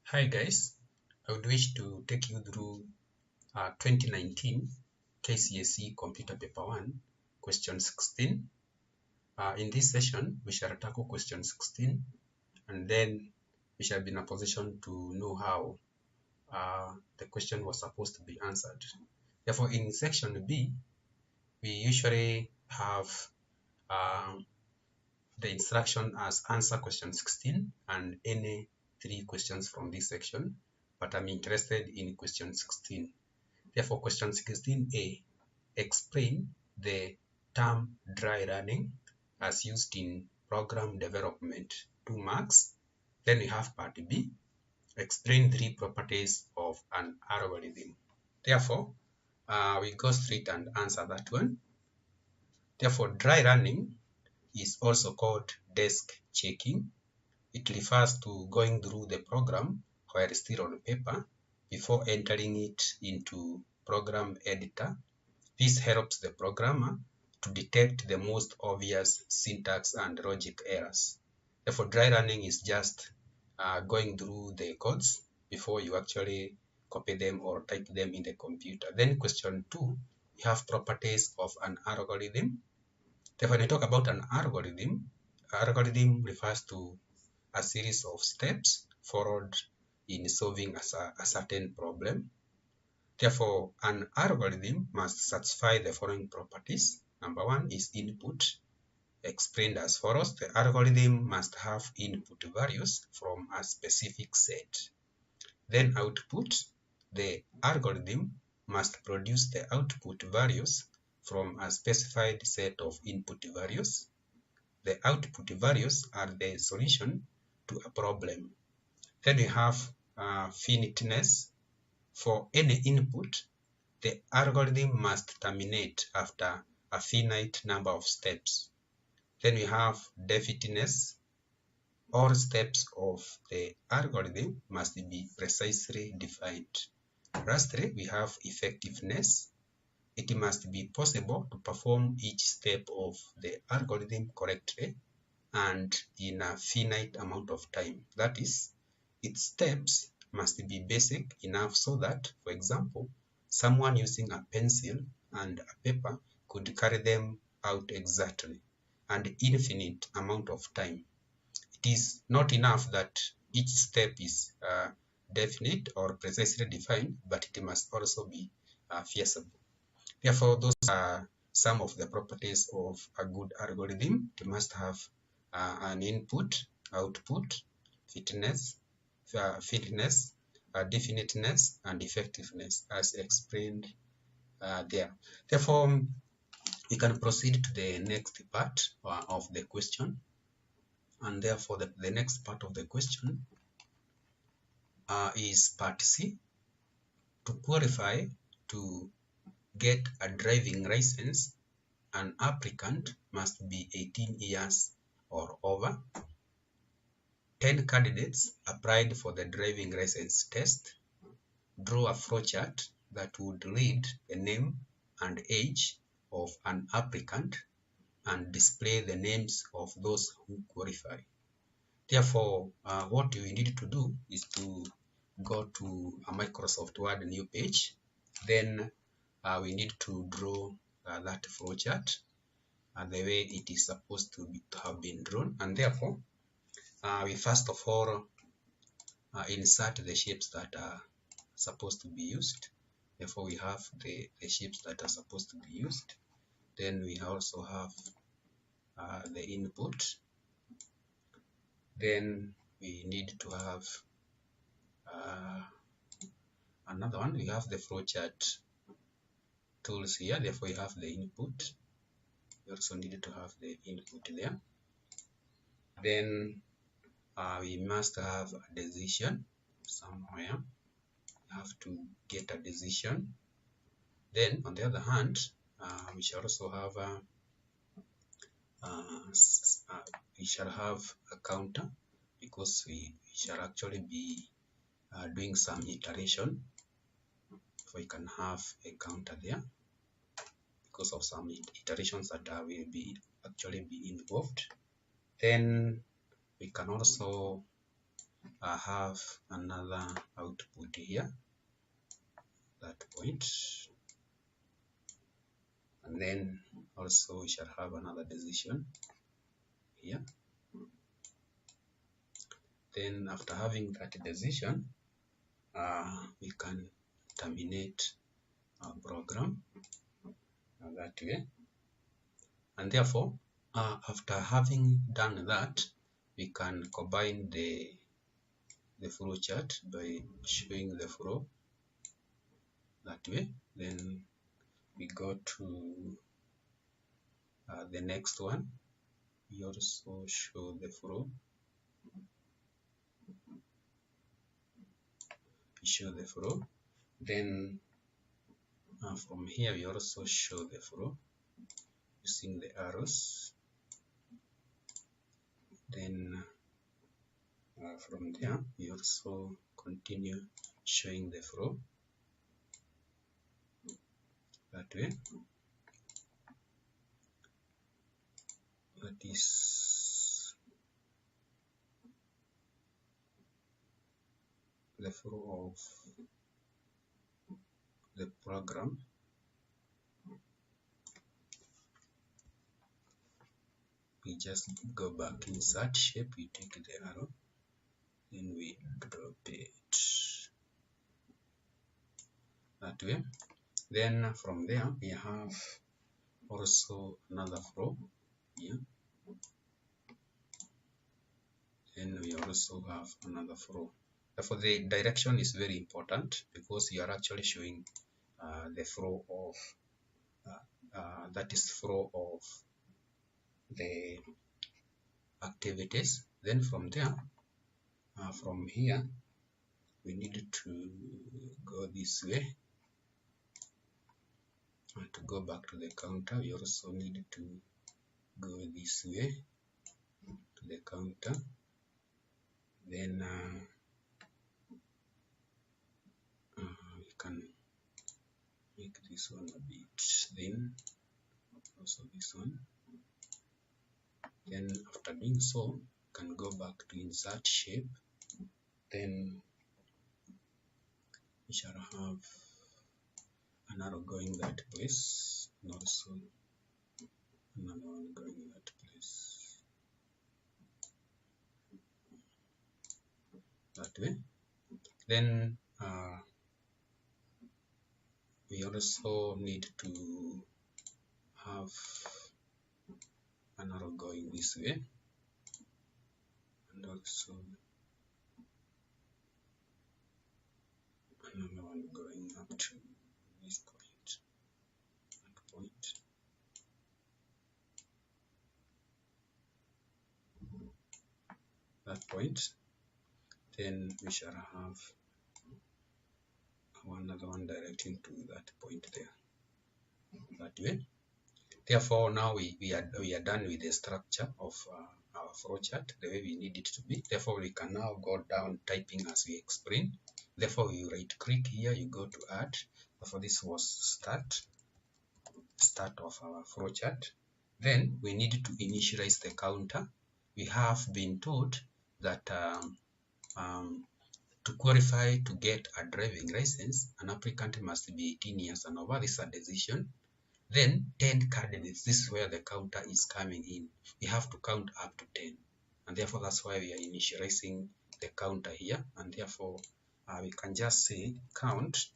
Hi guys, I would wish to take you through 2019 KCSE Computer Paper 1, question 16. In this session, we shall tackle question 16 and then we shall be in a position to know how the question was supposed to be answered. Therefore, in section B, we usually have the instruction as answer question 16 and any 3 questions from this section, but I'm interested in question 16. Therefore, question 16a, explain the term dry running as used in program development, 2 marks. Then we have part B, explain 3 properties of an algorithm. Therefore, we go straight and answer that one. Therefore, dry running is also called desk checking. It refers to going through the program while still on paper before entering it into program editor. This helps the programmer to detect the most obvious syntax and logic errors. Therefore, dry running is just going through the codes before you actually copy them or type them in the computer. Then question 2, we have properties of an algorithm. Therefore, when we talk about an algorithm refers to a series of steps followed in solving a certain problem. Therefore, an algorithm must satisfy the following properties. Number 1 is input, explained as follows. The algorithm must have input values from a specific set. Then output, the algorithm must produce the output values from a specified set of input values. The output values are the solution to a problem. Then we have finiteness. For any input, the algorithm must terminate after a finite number of steps. Then we have definiteness. All steps of the algorithm must be precisely defined. Lastly, we have effectiveness. It must be possible to perform each step of the algorithm correctly and in a finite amount of time. That is, its steps must be basic enough so that, for example, someone using a pencil and a paper could carry them out exactly and infinite amount of time. It is not enough that each step is definite or precisely defined, but it must also be feasible. Therefore, those are some of the properties of a good algorithm. It must have an input, output, fitness, definiteness, and effectiveness as explained there. Therefore, we can proceed to the next part of the question. And therefore, the next part of the question is part C. To qualify to get a driving license, an applicant must be 18 years or over. 10 candidates applied for the driving license test. Draw a flowchart that would read the name and age of an applicant and display the names of those who qualify. Therefore, what we need to do is to go to a Microsoft Word new page. Then we need to draw that flowchart the way it is supposed to have been drawn. And therefore, we first of all insert the shapes that are supposed to be used. Therefore, we have the shapes that are supposed to be used. Then we also have the input. Then we need to have another one. We have the flowchart tools here. Therefore, we have the input. We also need to have the input there. Then we must have a decision somewhere. We have to get a decision. Then, on the other hand, we shall also have a counter, because we shall actually be doing some iteration. So we can have a counter there because of some iterations that will be actually be involved. Then we can also I have another output here, that point, and then also we shall have another decision here. Then after having that decision, we can terminate our program that way. And therefore, after having done that, we can combine the flow chart by showing the flow that way. Then we go to the next one. We also show the flow. We show the flow. Then from here we also show the flow using the arrows. Then from there we also continue showing the flow that way. That is the flow of the program. We just go back, insert shape, we take the arrow, then we drop it that way. Then from there we have also another flow here. Then we also have another flow. Therefore, the direction is very important because you are actually showing the flow of that is flow of the activities. Then from there, from here, we need to go this way. And to go back to the counter, we also need to go this way to the counter. Then we can make this one a bit thin, also this one. Then after doing so, we can go back to insert shape. Then we shall have an arrow going that place, and also another one going that place. That way. Then we also need to have an arrow going this way, and also another one going up to this point, that point. Then we shall have another one directing to that point there, that way. Therefore, now we are done with the structure of our flowchart the way we need it to be. Therefore, we can now go down typing as we explained. Therefore, you right click here, you go to add. Therefore, this was start of our flowchart. Then we need to initialize the counter. We have been told that to qualify to get a driving license, an applicant must be 18 years and over. This is a decision. Then 10 candidates, this is where the counter is coming in. We have to count up to 10. And therefore, that's why we are initializing the counter here. And therefore, we can just say count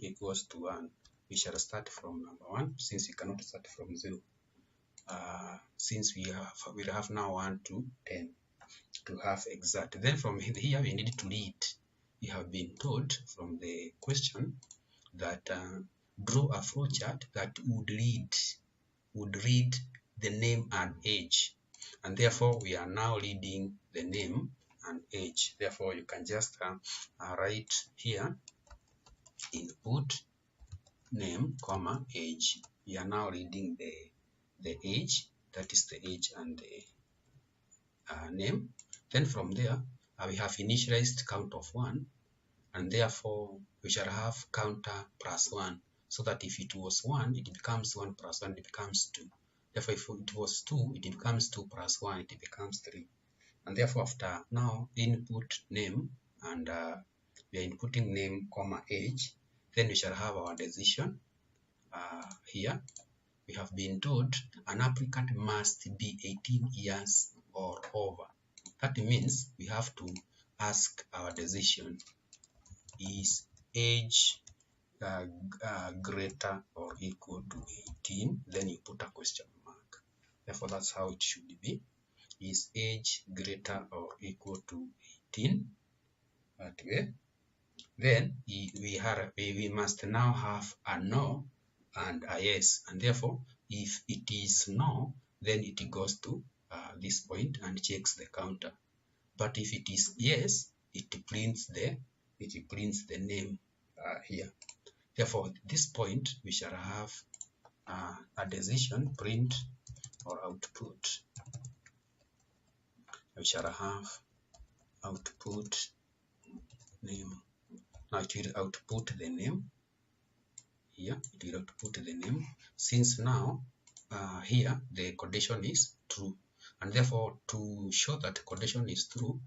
equals to 1. We shall start from number 1, since we cannot start from 0. Since we have now 1 to 10 to have exact. Then from here, we need to read. We have been told from the question that draw a flowchart that would read the name and age, and therefore we are now reading the name and age. Therefore, you can just write here input name, comma, age. We are now reading the age, that is the age and the name. Then from there, we have initialized count of 1, and therefore we shall have counter plus 1, so that if it was 1, it becomes 1 plus 1, it becomes 2. Therefore, if it was 2, it becomes 2 plus 1, it becomes 3. And therefore, after now input name, and we are inputting name, comma, age, then we shall have our decision. Here we have been told an applicant must be 18 years or over. That means we have to ask our decision, is age greater or equal to 18? Then you put a question mark. Therefore, that's how it should be. Is age greater or equal to 18? That way. Then we must now have a no and a yes, and therefore if it is no, then it goes to this point and checks the counter. But if it is yes, it prints the name here. Therefore, at this point we shall have a decision print or output. We shall have output name. Now it will output the name. Here it will output the name, since now here the condition is true, and therefore to show that the condition is true,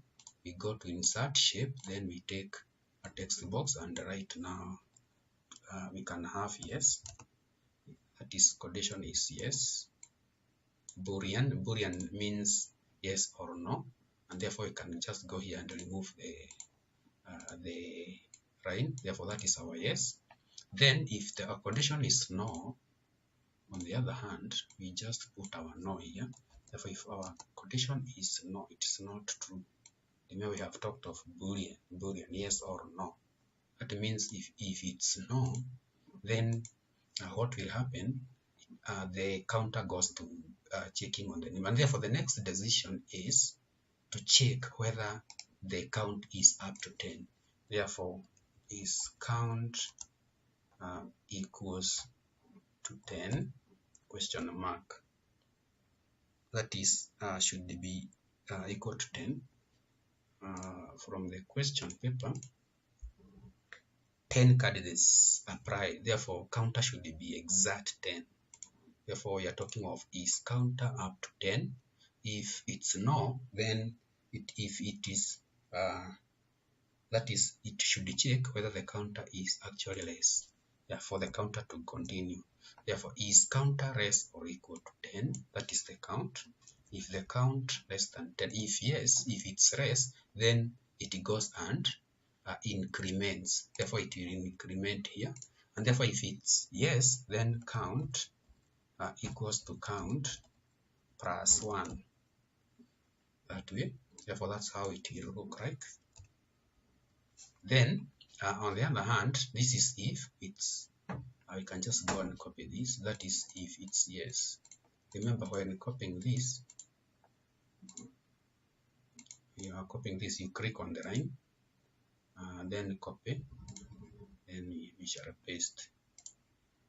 we go to insert shape, then we take a text box and write now we can have yes, that is condition is yes. Boolean means yes or no, and therefore we can just go here and remove the line. Therefore that is our yes. Then if the condition is no, on the other hand, we just put our no here. Therefore, if our condition is no, it is not true. Remember we have talked of Boolean, yes or no. That means if it's no, then what will happen? The counter goes to checking on the name, and therefore the next decision is to check whether the count is up to 10. Therefore, is count equals to 10 question mark. That is should be equal to 10 from the question paper. 10 candidates apply, therefore counter should be exact 10. Therefore we are talking of is counter up to 10. If it's no, then if it is that is, it should check whether the counter is actually less, for the counter to continue. Therefore, is counter less or equal to 10? That is the count. If the count less than 10, if yes, if it's less, then it goes and increments. Therefore, it will increment here. And therefore, if it's yes, then count equals to count plus 1. That way. Therefore, that's how it will look like. Then, on the other hand, this is if it's, I can just go and copy this. That is if it's yes. Remember, when copying this, you are copying this, you click on the line, then copy, then we shall paste.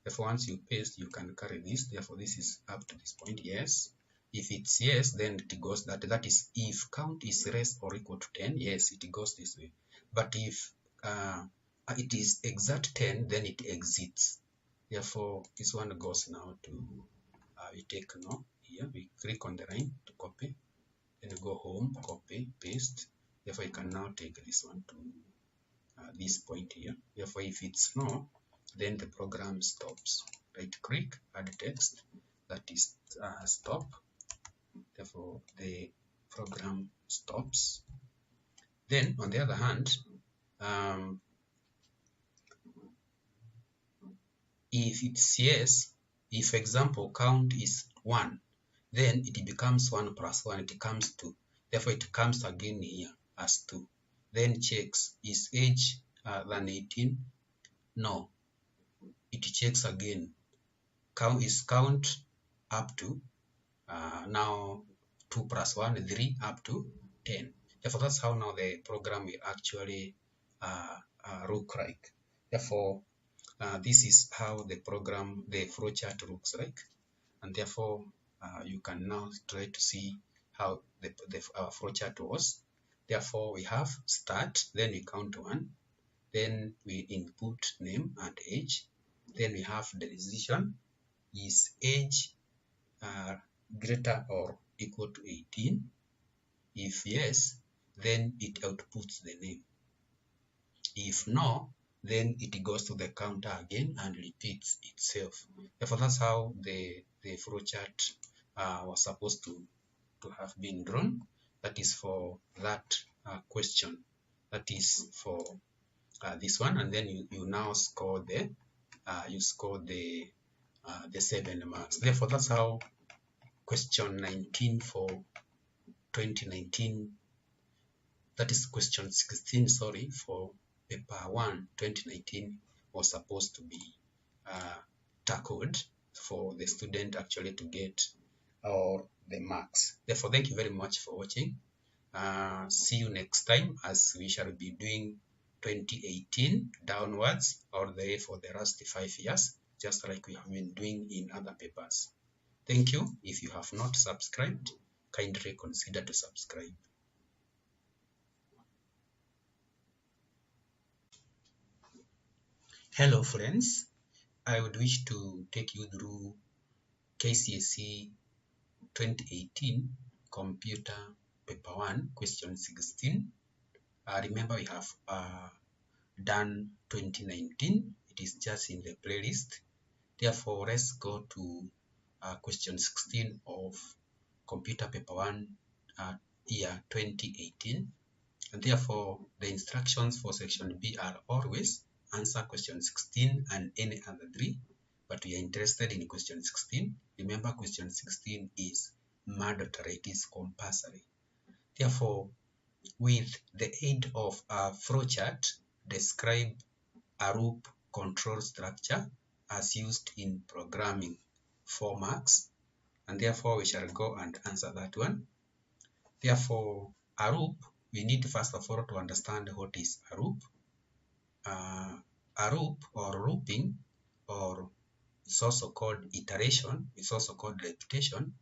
Therefore, once you paste, you can carry this. Therefore, this is up to this point, yes. If it's yes, then it goes that is if count is less or equal to 10, yes, it goes this way. But if it is exact 10, then it exits. Therefore, this one goes now to, we take no here, we click on the line to copy, then go home, copy, paste. Therefore, you can now take this one to this point here. Therefore, if it's no, then the program stops. Right click, add text, that is stop. Therefore, the program stops. Then, on the other hand, if it's yes, if example count is 1, then it becomes 1 plus 1, it comes 2. Therefore, it comes again here as 2. Then checks, is age than 18? No. It checks again. Count up to now 2 plus 1, 3 up to 10. Therefore, that's how now the program will actually look like. Therefore, this is how the program, the flowchart looks like. And therefore, you can now try to see how the flowchart was. Therefore, we have start, then we count 1, then we input name and age, then we have the decision, is age greater or equal to 18? If yes, then it outputs the name. If no, then it goes to the counter again and repeats itself. Therefore, that's how the flowchart was supposed to have been drawn. That is for that question. That is for this one, and then you now score the the 7 marks. Therefore, that's how question 19 for 2019, that is question 16, sorry, for paper 1 2019 was supposed to be tackled for the student actually to get all the marks. Therefore, thank you very much for watching. See you next time, as we shall be doing 2018 downwards all the way for the last 5 years, just like we have been doing in other papers. Thank you. If you have not subscribed, kindly consider to subscribe. Hello friends, I would wish to take you through KCSE 2018 Computer Paper 1 question 16. Remember, we have done 2019. It is just in the playlist. Therefore, let's go to question 16 of Computer Paper 1 year 2018. And therefore, the instructions for section B are always answer question 16 and any other 3. But we are interested in question 16. Remember, question 16 is mandatory, it is compulsory. Therefore, with the aid of a flowchart, describe a loop control structure as used in programming, 4 marks. And therefore, we shall go and answer that one. Therefore, a loop, we need first of all to understand what is a loop. A loop or looping, or it's also called iteration, it's also called repetition,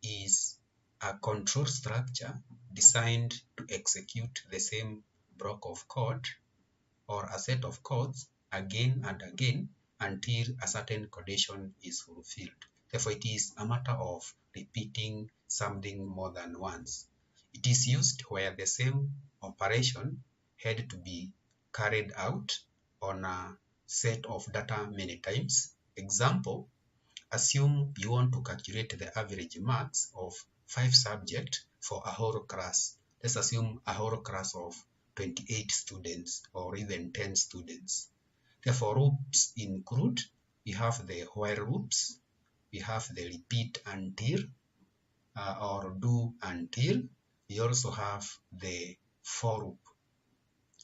is a control structure designed to execute the same block of code or a set of codes again and again until a certain condition is fulfilled. Therefore, it is a matter of repeating something more than once. It is used where the same operation had to be carried out on a set of data many times. Example, assume you want to calculate the average marks of 5 subjects for a whole class. Let's assume a whole class of 28 students or even 10 students. Therefore, loops include, we have the while loops, we have the repeat until or do until, we also have the for loop.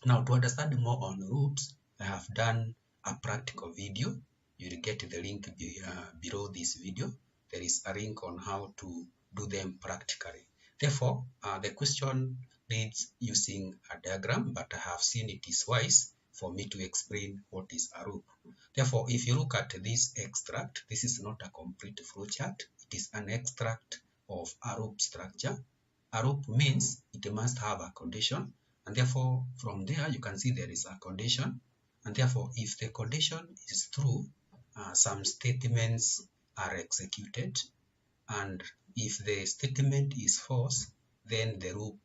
Now, to understand more on loops, I have done a practical video. You will get the link below this video. There is a link on how to do them practically. Therefore, the question reads using a diagram, but I have seen it is wise for me to explain what is a loop. Therefore, if you look at this extract, this is not a complete flowchart. It is an extract of a loop structure. A loop means it must have a condition, and therefore from there you can see there is a condition, and therefore if the condition is true, some statements are executed, and if the statement is false, then the loop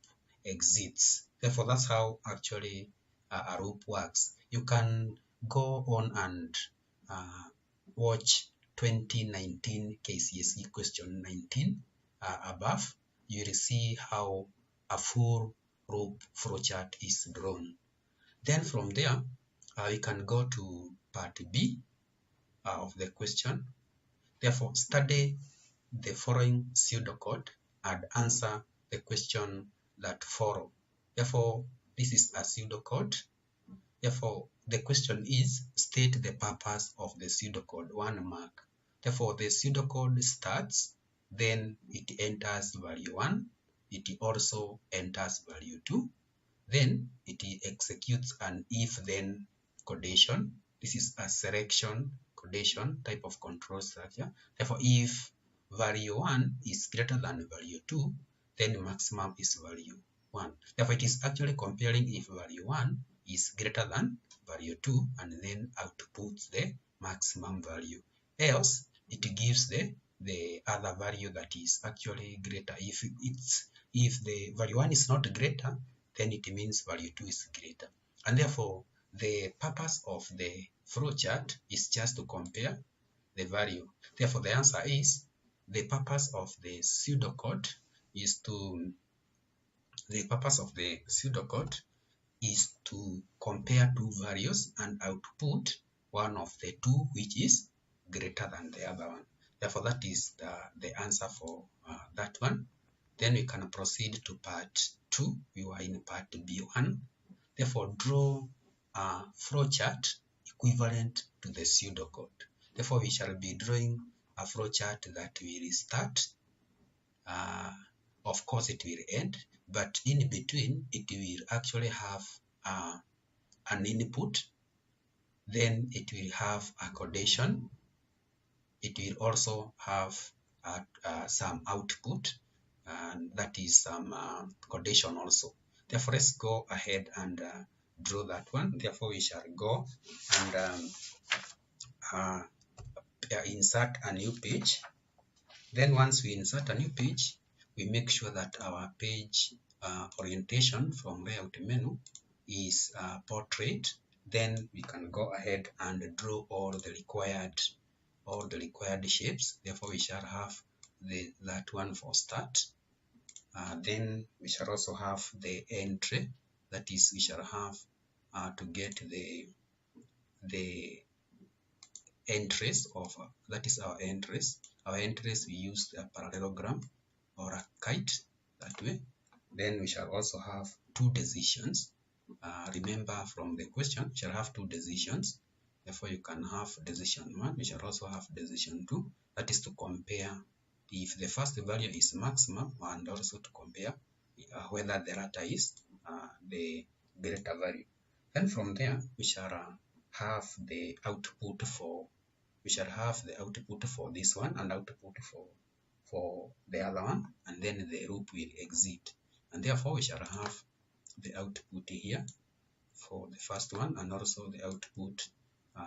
exits. Therefore, that's how actually a loop works. You can go on and watch 2019 KCSE question 19 above. You will see how a full loop flowchart is drawn. Then from there, we can go to part B of the question. Therefore, study the following pseudocode and answer the question that follow. Therefore, this is a pseudocode. Therefore, the question is, state the purpose of the pseudocode, 1 mark. Therefore, the pseudocode starts, then it enters value 1. It also enters value 2. Then it executes an if-then condition. This is a selection condition type of control structure. Therefore, if value 1 is greater than value 2, then maximum is value 1. Therefore, it is actually comparing if value 1 is greater than value 2 and then outputs the maximum value. Else, it gives the other value that is actually greater. If it's If the value 1 is not greater, then it means value 2 is greater. And therefore, the purpose of the flowchart is just to compare the value. Therefore, the answer is the purpose of the pseudocode is to compare two values and output one of the two which is greater than the other one. Therefore, that is the answer for that one. Then we can proceed to part 2. We were in part B1. Therefore, draw a flowchart equivalent to the pseudocode. Therefore, we shall be drawing a flowchart that will start. Of course, it will end, but in between, it will actually have an input. Then it will have a codation. It will also have some output, and that is some codation also. Therefore, let's go ahead and draw that one. Therefore, we shall go and insert a new page. Then once we insert a new page, we make sure that our page orientation from layout menu is portrait. Then we can go ahead and draw all the required shapes. Therefore, we shall have that one for start. Then we shall also have the entry. That is, we shall have to get the entries of that is our entries. Our entries, we use a parallelogram or a kite that way. Then we shall also have two decisions. Remember from the question, we shall have two decisions. Therefore, you can have decision 1. We shall also have decision 2. That is to compare if the first value is maximum, and also to compare whether the latter is the greater value. Then from there, we shall have the output for this one and output for the other one, and then the loop will exit. And therefore, we shall have the output here for the first one and also the output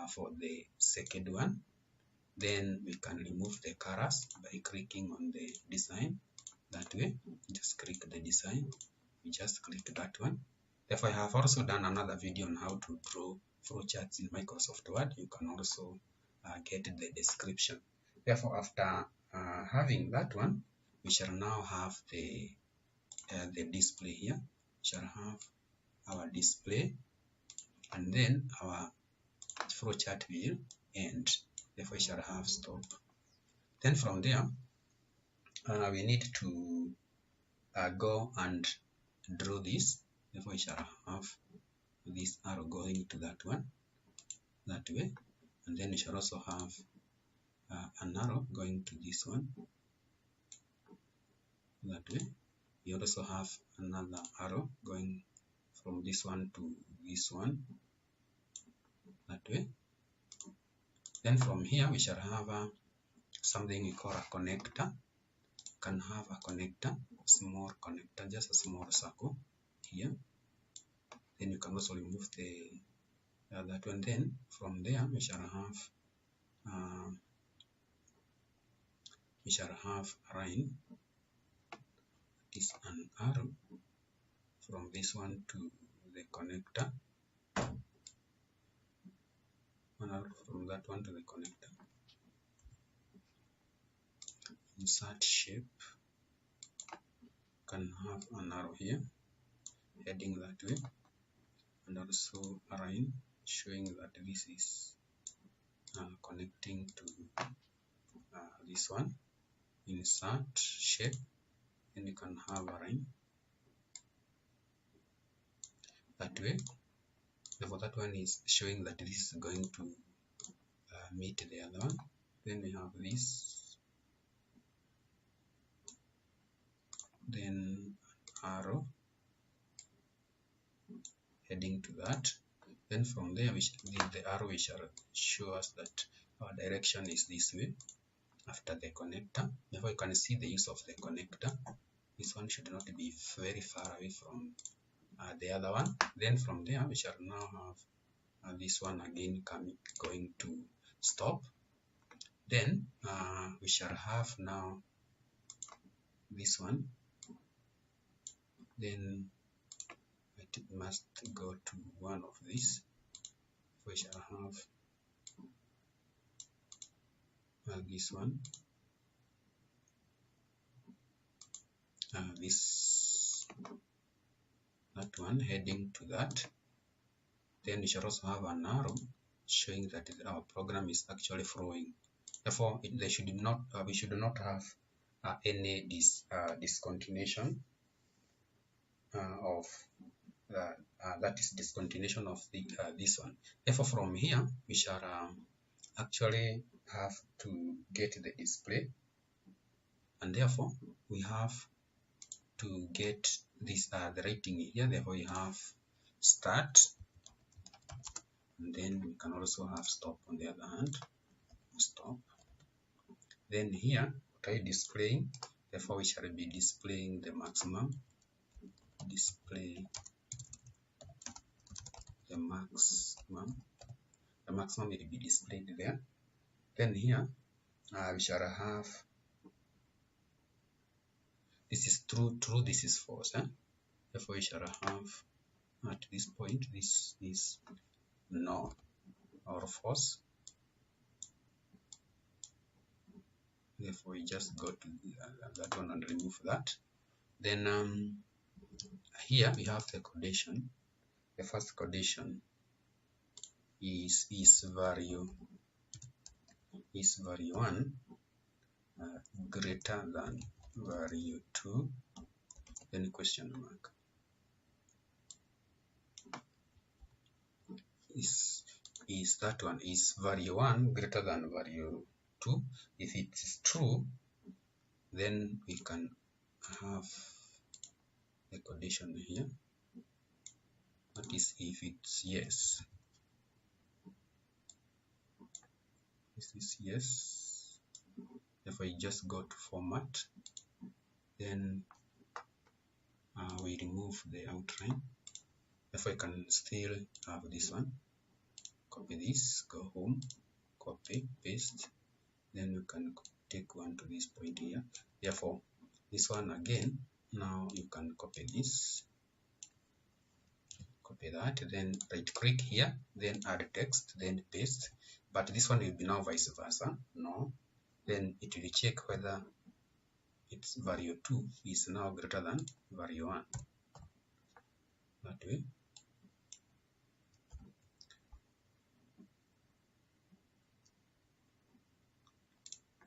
for the second one. Then we can remove the colors by clicking on the design that way. Just click the design. We just click that one. Therefore, I have also done another video on how to draw flowcharts in Microsoft Word. You can also get the description. Therefore, after having that one, we shall now have the display here. We shall have our display, and then our flowchart will end. Therefore, we shall have stop. Then from there, we need to go and draw this. Therefore, we shall have this arrow going to that one, that way. And then we shall also have an arrow going to this one, that way. We also have another arrow going from this one to this one, that way. Then from here, we shall have something we call a connector. You can have a connector, a small connector, just a small circle here. Then you can also remove the that one. Then from there, we shall have a line. It is an arrow from this one to the connector. An arrow from that one to the connector. Insert shape. Can have an arrow here heading that way, and also a line showing that this is connecting to this one. Insert shape, and you can have a line that way. Therefore, that one is showing that this is going to meet the other one. Then we have this, then an arrow heading to that. Then from there, the arrow shall show us that our direction is this way after the connector. Therefore, you can see the use of the connector. This one should not be very far away from the other one. Then from there, we shall now have this one again going to stop. Then we shall have now this one then it must go to one of these. We shall have this one, that one heading to that. Then we shall also have an arrow showing that our program is actually flowing. Therefore, we should not have any discontinuation of that is discontinuation of this one. Therefore, from here we shall actually have to get the display, and therefore we have to get this the rating here. Therefore, we have start, and then we can also have stop on the other hand. Stop. Then here, what are you displaying? Therefore, we shall be displaying the maximum. Display the maximum. The maximum will be displayed there. Then here, we shall have this is true, this is false. Therefore, we shall have at this point, this is no or false. Therefore, we just go to that one and remove that. Then here we have the condition. The first condition is value 1 greater than value 2, then question mark. Is that one, is value 1 greater than value 2? If it is true, then we can have a condition here. That is, if it's yes. This is yes. Therefore, you just go to format. Then we remove the outline. Therefore, you can still have this one. Copy this, go home, copy, paste. Then you can take one to this point here. Therefore, this one again, now you can copy this, copy that, then right click here, then add text, then paste. But this one will be now vice versa. No. Then it will check whether its value 2 is now greater than value 1. That way.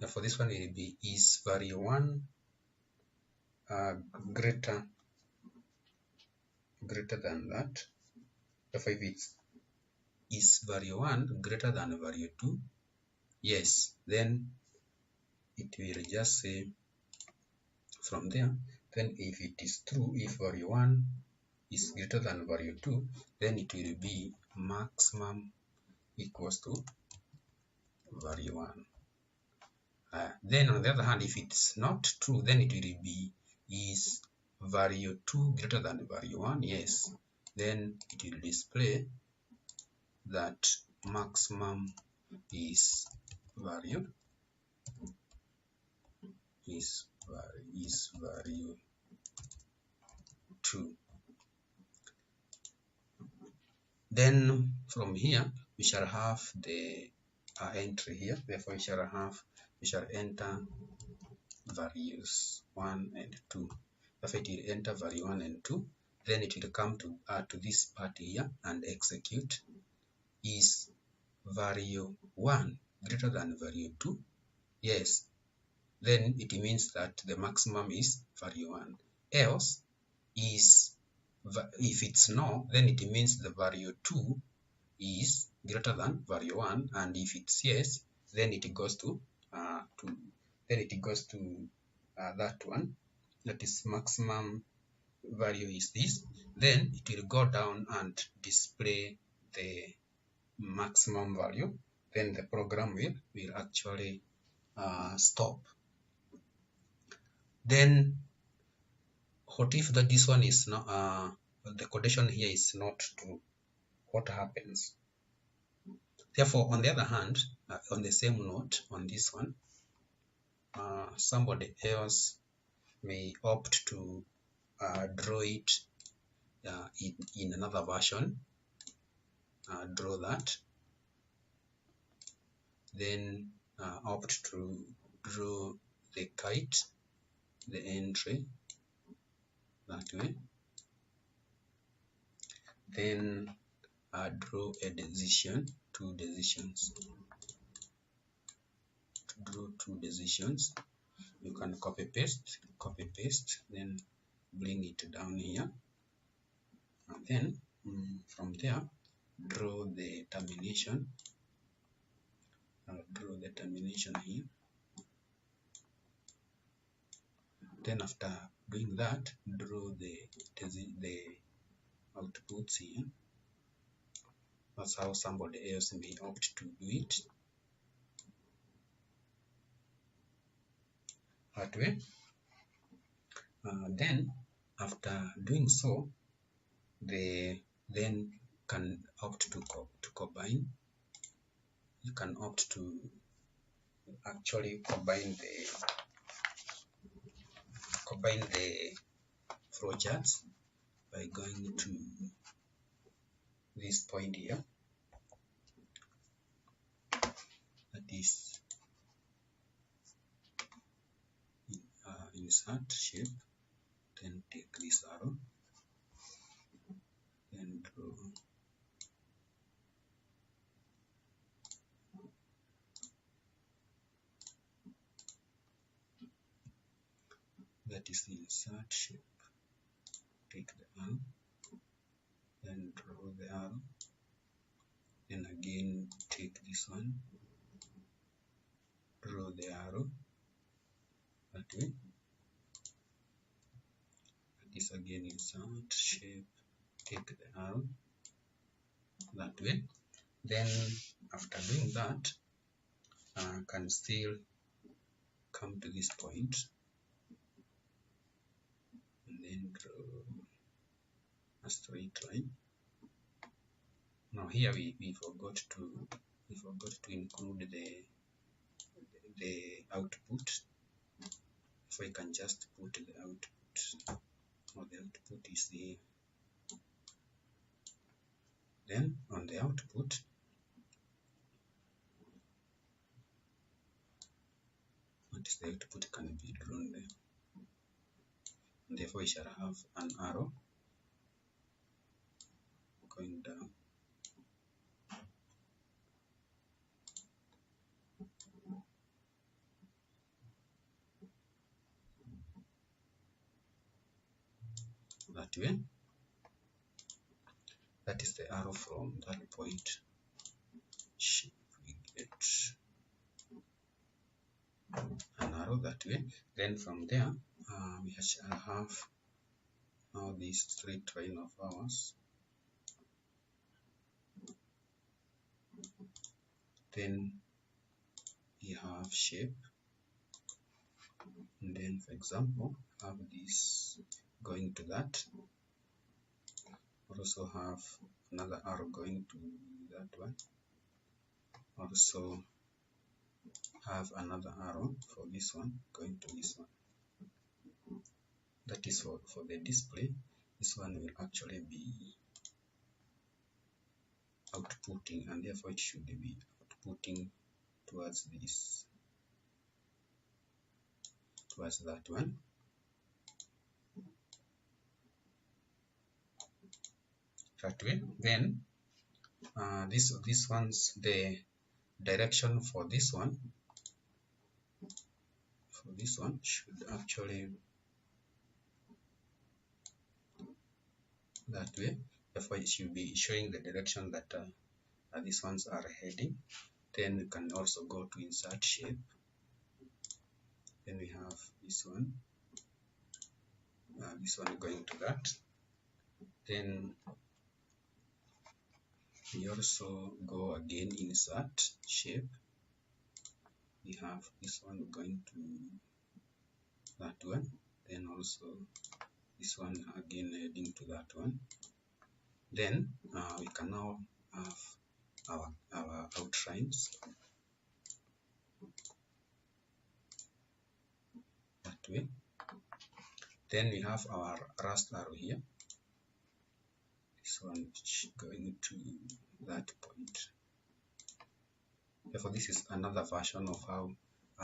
Now for this one will be, is value 1 greater than that. Therefore, if it is value 1 greater than value 2, yes, then it will just say from there. Then if it is true, if value 1 is greater than value 2, then it will be maximum equals to value 1. Then on the other hand, if it's not true, then it will be, is value 2 greater than value 1? Yes. Then it will display that maximum is value 2. Then from here we shall have the entry here. Therefore, we shall enter values 1 and 2. Therefore, it will enter value 1 and 2. Then it will come to this part here and execute. Is value 1 greater than value 2? Yes. Then it means that the maximum is value 1. Else, if it's no, then it means the value 2 is greater than value 1, and if it's yes, then it goes to that one. That is, maximum value is this. Then it will go down and display the maximum value. Then the program will actually stop. Then what if that this one is not the condition here is not true? What happens? Therefore, on the other hand, on the same note, on this one, somebody else may opt to draw it in another version. Draw that, then opt to draw the kite, the entry that way, then draw a decision, two decisions. To draw two decisions, you can copy paste, then bring it down here, and then from there draw the termination. Draw the termination here. Then after doing that, draw the outputs here. That's how somebody else may opt to do it. That way. Then after doing so, they then can opt to combine. You can opt to actually combine the flowcharts by going to this point here, that is insert shape, then take this arrow, then draw that is the insert shape, take the arrow, then draw the arrow, then again take this one, draw the arrow that way. This again insert shape, take the arrow that way. Then after doing that, can still come to this point and then draw a straight line. Now here we forgot to include the output. So I can just put the output, or the output is here. Then on the output, what is the output can be drawn there. And therefore we shall have an arrow going down. That way. That is the arrow from that point. Shape, we get an arrow that way. Then from there, we shall have now this straight line of ours. Then we have shape, and then for example have this going to that. Also have another arrow going to that one. Also have another arrow for this one going to this one. That is for the display. This one will actually be outputting, and therefore it should be outputting towards this, towards that one. That way. Then this one's the direction for this one. For this one should actually that way. Therefore it should be showing the direction that these ones are heading. Then you can also go to insert shape. Then we have this one going to that. Then we also go again insert shape. We have this one going to that one. Then also this one again heading to that one. Then we can now have our outlines that way. Then we have our rust arrow here. This one going to that point. Therefore, this is another version of how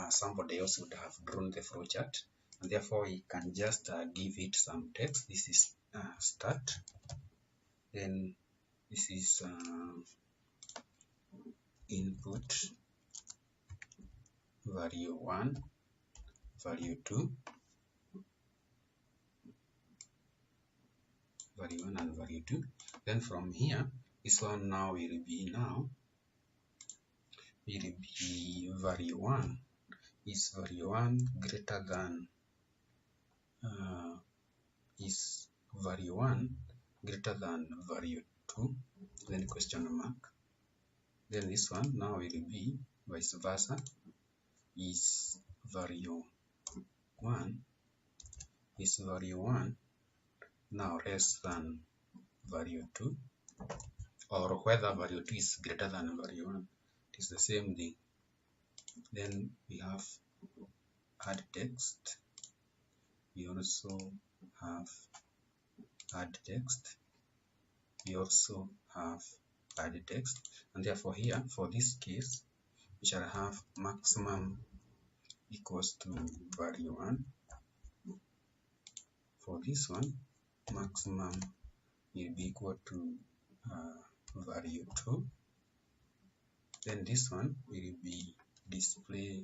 somebody else would have drawn the flowchart, and therefore you can just give it some text. This is start. Then this is input, value 1, value 2, value 1 and value 2. Then from here, this one now will be value 1. Is value 1 greater than is value 1 greater than value 2? Then question mark. Then this one now will be vice versa. Is value 1 now less than value 2, or whether value 2 is greater than value 1. It is the same thing. Then we have add text. We also have add text. We also have add text, and therefore here for this case we shall have maximum equals to value 1. For this one, maximum will be equal to value 2. Then this one will be display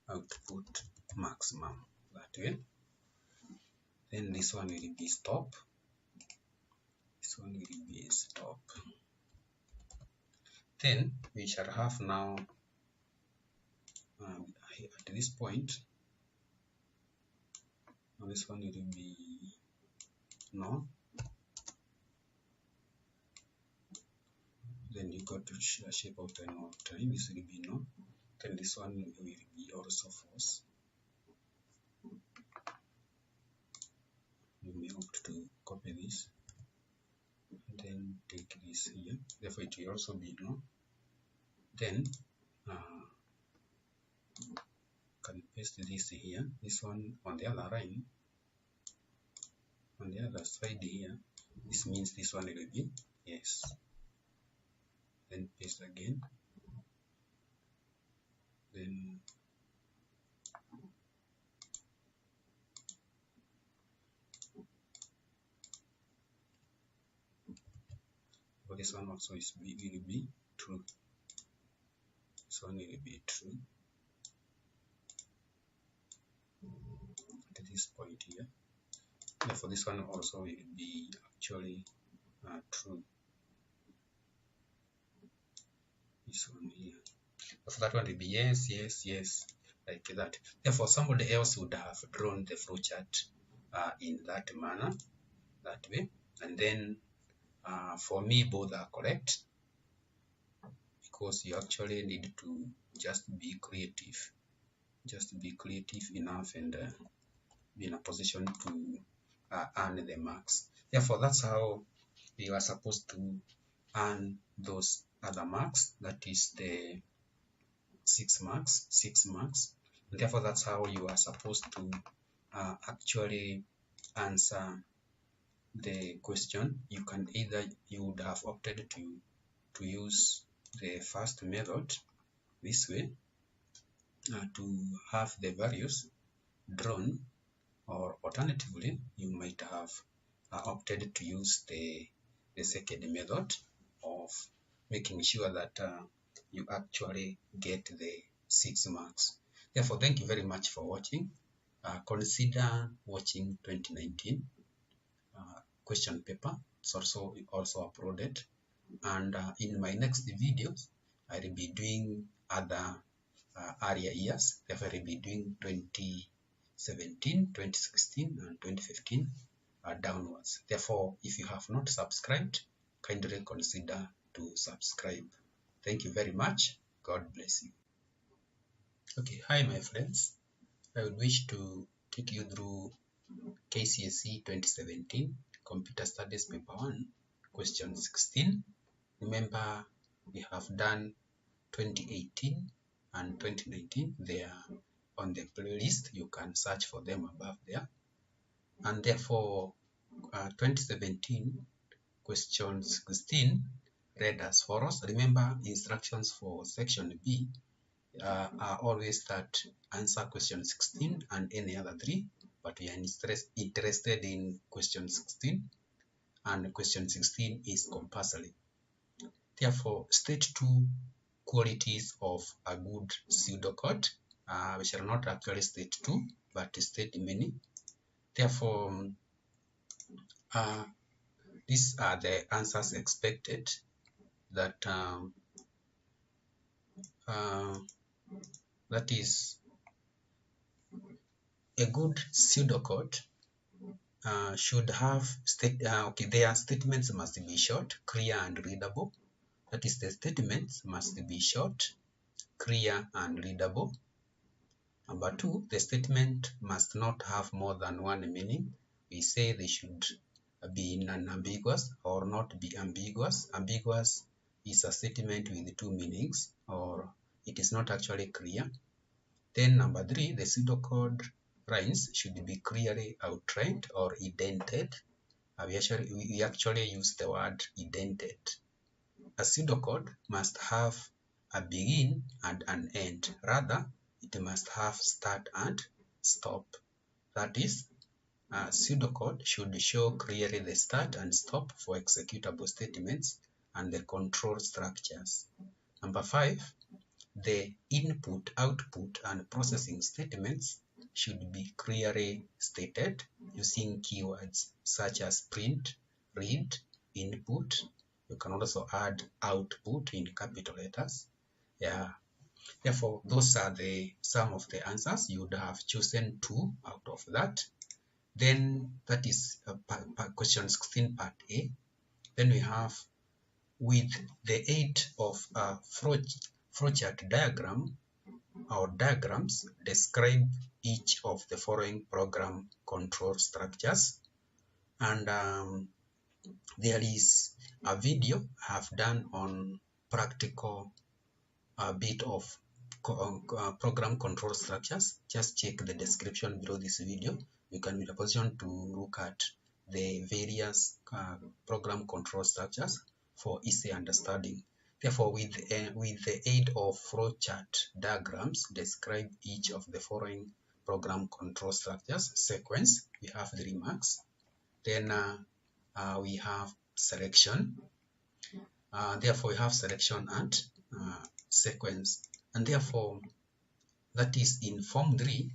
output maximum, that way. Then this one will be stop. This one will be stop. Then we shall have now at this point, now this one will be no. Then you go to shape of time of time. This will be no. Then this one will be also false. You may opt to copy this and then take this here. Therefore, it will also be no. Then can paste this here. This one on the other line, on the other side here. This means this one will be yes. Then paste again. Then for this one also is will be true. This one will be true at this point here. Therefore, this one also will be actually true. This one here. So that one will be yes, yes, yes, like that. Therefore, somebody else would have drawn the flowchart in that manner, that way. And then for me, both are correct, because you actually need to just be creative. Just be creative enough and be in a position to earn the marks. Therefore, that's how you are supposed to earn those other marks. That is the 6 marks. And therefore, that's how you are supposed to actually answer the question. You can either, you would have opted to use the first method this way to have the values drawn, or alternatively you might have opted to use the second method of making sure that you actually get the 6 marks. Therefore, thank you very much for watching. Consider watching 2019 question paper. It's also uploaded, and in my next videos I will be doing other earlier years. Therefore, I will be doing 2017, 2016 and 2015 downwards. Therefore, if you have not subscribed, kindly consider to subscribe. Thank you very much. God bless you. Okay, hi my friends. I would wish to take you through KCSE 2017 Computer Studies Paper 1, question 16. Remember, We have done 2018 and 2019. They are on the playlist. You can search for them above there. And therefore, 2017 question 16 read as follows. Remember, instructions for section B are always that answer question 16 and any other 3, but we are interested in question 16, and question 16 is compulsory. Therefore, state 2 qualities of a good pseudocode. We shall not actually state 2, but state many. Therefore, these are the answers expected. That that is, a good pseudocode should have their statements must be short, clear, and readable. That is, the statements must be short, clear, and readable. Number 2, the statement must not have more than one meaning. We say they should be non-ambiguous or not be ambiguous. Ambiguous is a statement with 2 meanings, or it is not actually clear. Then number 3, the pseudocode lines should be clearly outlined or indented. We actually use the word indented. A pseudocode must have a begin and an end. Rather, it must have start and stop. That is, a pseudocode should show clearly the start and stop for executable statements and the control structures. Number 5, the input, output, and processing statements should be clearly stated using keywords such as print, read, input. You can also add output in capital letters. Yeah. Therefore, those are some of the answers. You would have chosen 2 out of that. Then that is question 16 part A. Then we have, with the aid of a flowchart diagram or diagrams, describe each of the following program control structures. And there is a video I have done on practical bit of program control structures. Just check the description below this video. You can be in a position to look at the various program control structures for easy understanding. Therefore, with the aid of flowchart diagrams, describe each of the following program control structures. Sequence, we have 3 marks. Then we have selection. Therefore, we have selection and sequence. And therefore, that is in Form 3,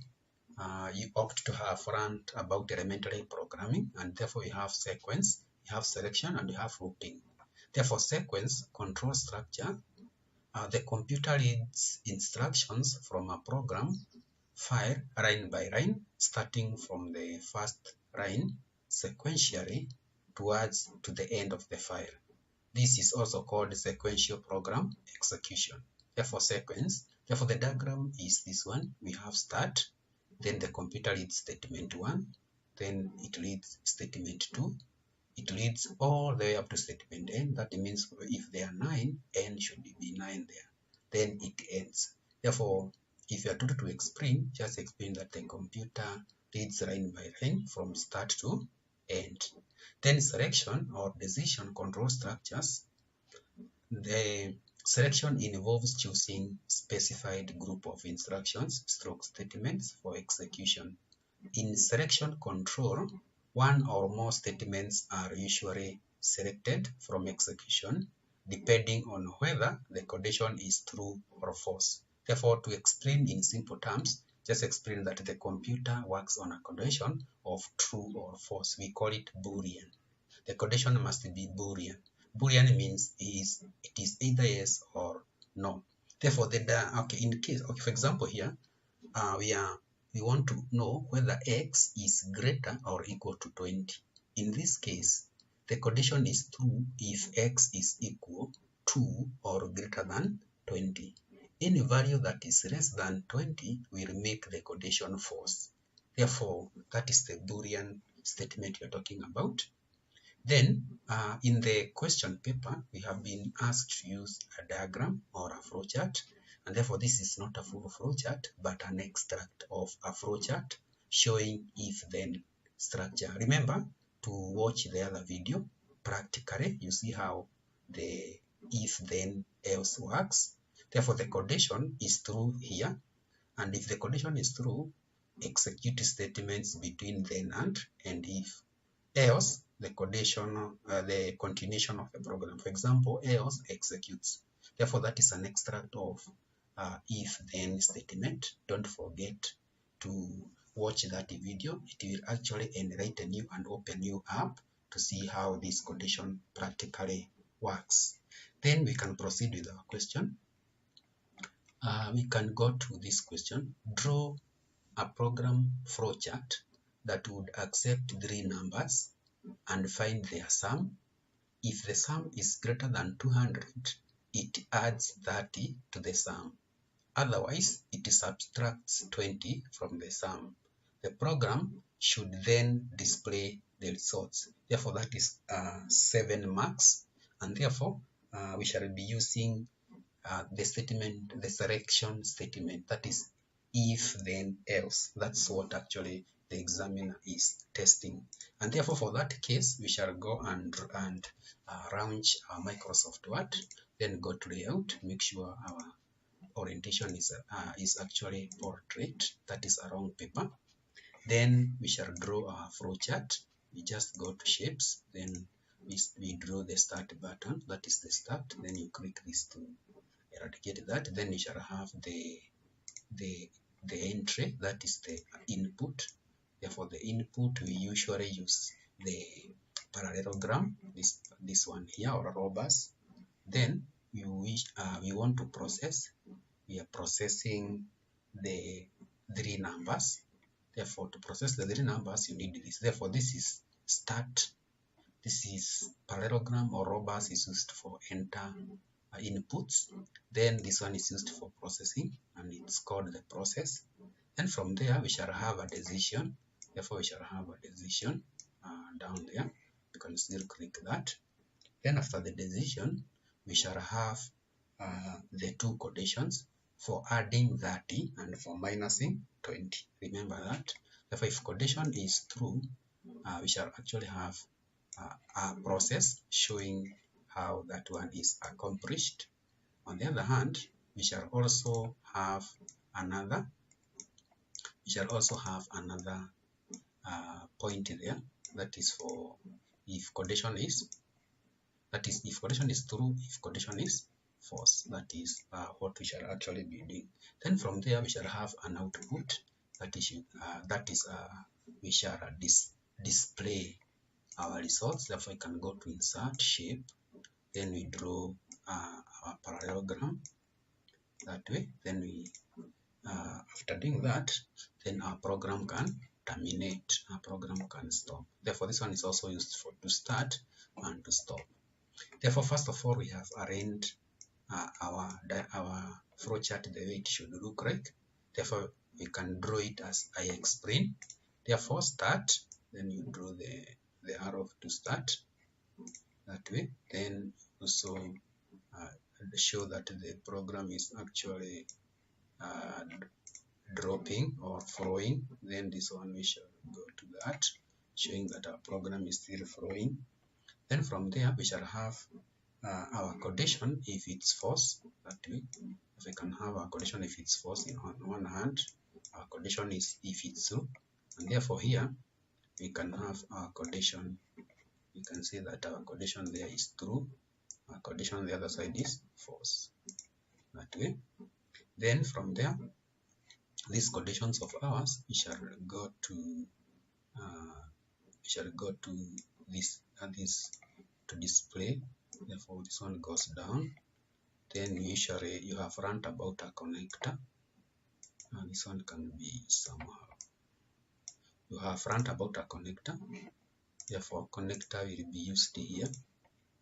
you opt to have learned about elementary programming, and therefore you have sequence, you have selection, and you have looping. Therefore, sequence control structure, the computer reads instructions from a program file line by line, starting from the first line sequentially towards to the end of the file. This is also called sequential program execution. Therefore, sequence, therefore the diagram is this one. We have start, then the computer reads statement 1, then it reads statement 2, it reads all the way up to statement n. That means if there are 9, n should be 9 there. Then it ends. Therefore, if you are told to explain, just explain that the computer reads line by line from start to end. Then selection or decision control structures. The selection involves choosing specified group of instructions, stroke statements for execution. In selection control, one or more statements are usually selected from execution, depending on whether the condition is true or false. Therefore, to explain in simple terms, just explain that the computer works on a condition of true or false. We call it Boolean. The condition must be Boolean. Boolean means it is either yes or no. Therefore, for example here, we want to know whether x is greater or equal to 20. In this case, the condition is true if x is equal to or greater than 20. Any value that is less than 20 will make the condition false. Therefore, that is the Boolean statement we are talking about. Then in the question paper, we have been asked to use a diagram or a flowchart, and therefore this is not a full flowchart, but an extract of a flowchart showing if-then structure. Remember to watch the other video. Practically, you see how the if-then else works. Therefore, the condition is true here, and if the condition is true, execute statements between then and if. Else, the condition, the continuation of the program. For example, else executes. Therefore, that is an extract of if-then statement. Don't forget to watch that video. It will actually enlighten you and open you up to see how this condition practically works. Then we can proceed with our question. We can go to this question. Draw a program flowchart that would accept three numbers and find their sum. If the sum is greater than 200, it adds 30 to the sum. Otherwise, it subtracts 20 from the sum. The program should then display the results. Therefore, that is 7 marks. And therefore, we shall be using the statement, the selection statement, that is if then else. That's what actually the examiner is testing. And therefore, for that case, we shall go and launch our Microsoft Word, then go to layout, make sure our orientation is actually portrait, that is a round paper. Then we shall draw our flowchart. We just go to shapes, then we draw the start button, that is the start. Then you click this to eradicate that. Then we shall have the entry, that is the input. Therefore, the input we usually use the parallelogram, this one here, or robust. Then we want to process. We are processing the three numbers. Therefore, to process the three numbers, you need this. Therefore, this is start. This is parallelogram or robust is used for enter inputs. Then this one is used for processing, and it's called the process. And from there, we shall have a decision. Therefore, we shall have a decision down there. You can still click that. Then after the decision, we shall have the two conditions for adding 30 and for minusing 20. Remember that. Therefore, if condition is true, we shall actually have a process showing how that one is accomplished. On the other hand, we shall also have another point there, that is for if condition is, that is if condition is true, if condition is false. That is what we shall actually be doing. Then from there we shall have an output, that is we shall display our results. Therefore, we can go to insert shape, then we draw our parallelogram that way. Then we after doing that, then our program can terminate, our program can stop. Therefore, this one is also used for to start and to stop. Therefore, first of all, we have arranged our flowchart the way it should look like. Therefore, we can draw it as I explain. Therefore, start, then you draw the arrow to start that way. Then also show that the program is actually dropping or flowing. Then this one we shall go to that, showing that our program is still flowing. Then from there we shall have our condition if it's false. That way, if we can have our condition if it's false on one hand, our condition is if it's true, and therefore here we can have our condition. You can see that our condition there is true, our condition on the other side is false. That way. Then from there, these conditions of ours, we shall go to this to display. Therefore, this one goes down. Then usually you have roundabout a connector, and this one can be somehow. You have roundabout a connector. Therefore, connector will be used here,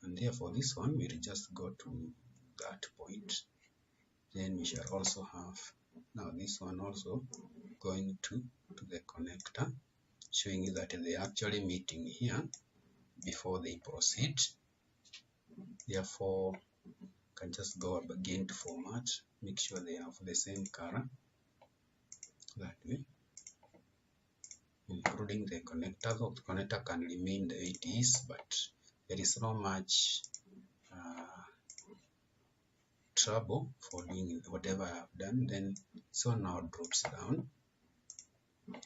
and therefore this one will just go to that point. Then we shall also have now this one also going to the connector, showing you that they are actually meeting here. before they proceed. Therefore, you can just go up again to format, make sure they have the same color, that way, including the connector. The connector can remain the way it is, but there is not much trouble for doing whatever I have done. Then so now drops down.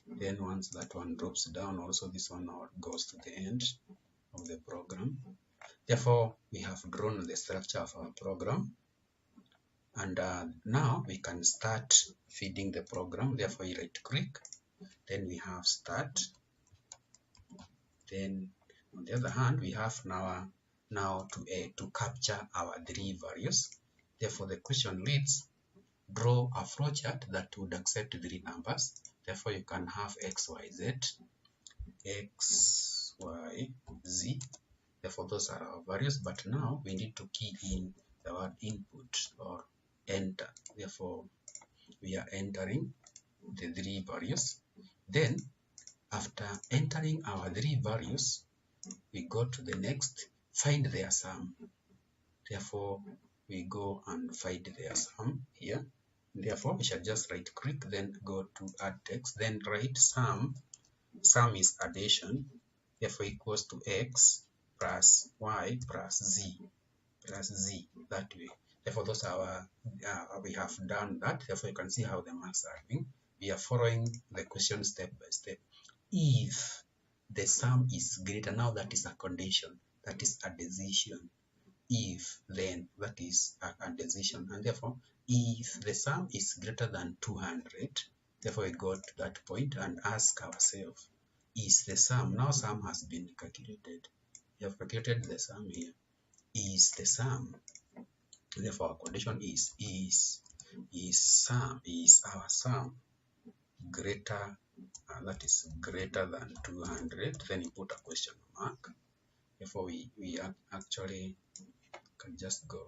Then once that one drops down, also this one now goes to the end of the program. Therefore, we have drawn the structure of our program, and now we can start feeding the program. Therefore, you right click, then we have start. Then on the other hand, we have now to capture our three values. Therefore, the question reads, draw a flowchart that would accept three numbers. Therefore, you can have x, y, z, x, y, z. Therefore, those are our values. But now we need to key in the word input or enter. Therefore, we are entering the three values. Then, after entering our three values, we go to the next, find their sum. Therefore, we go and find their sum here. Therefore, we shall just right click, then go to add text, then write sum. Sum is addition, therefore equals to x plus y plus z, that way. Therefore, those are we have done that. Therefore, you can see how the marks are being. We are following the question step by step. If the sum is greater, now that is a condition, that is a decision. If, then that is a decision, and therefore if the sum is greater than 200, therefore we go to that point and ask ourselves, is the sum, now sum has been calculated, we have calculated the sum here, is the sum, therefore our condition is our sum greater, that is greater than 200, then you put a question mark. Therefore we actually can just go,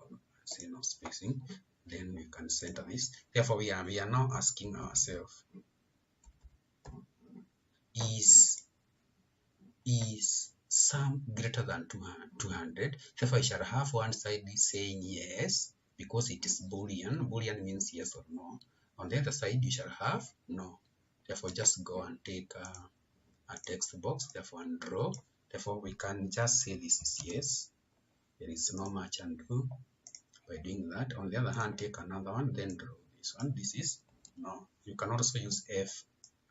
see no spacing, then we can center this. Therefore we are now asking ourselves, is sum greater than 200? Therefore I shall have one side saying yes, because it is boolean. Boolean means yes or no. On the other side you shall have no. Therefore just go and take a text box, therefore and draw. Therefore we can just say this is yes. There is no much undo by doing that. On the other hand, take another one, then draw this one. This is no. You can also use F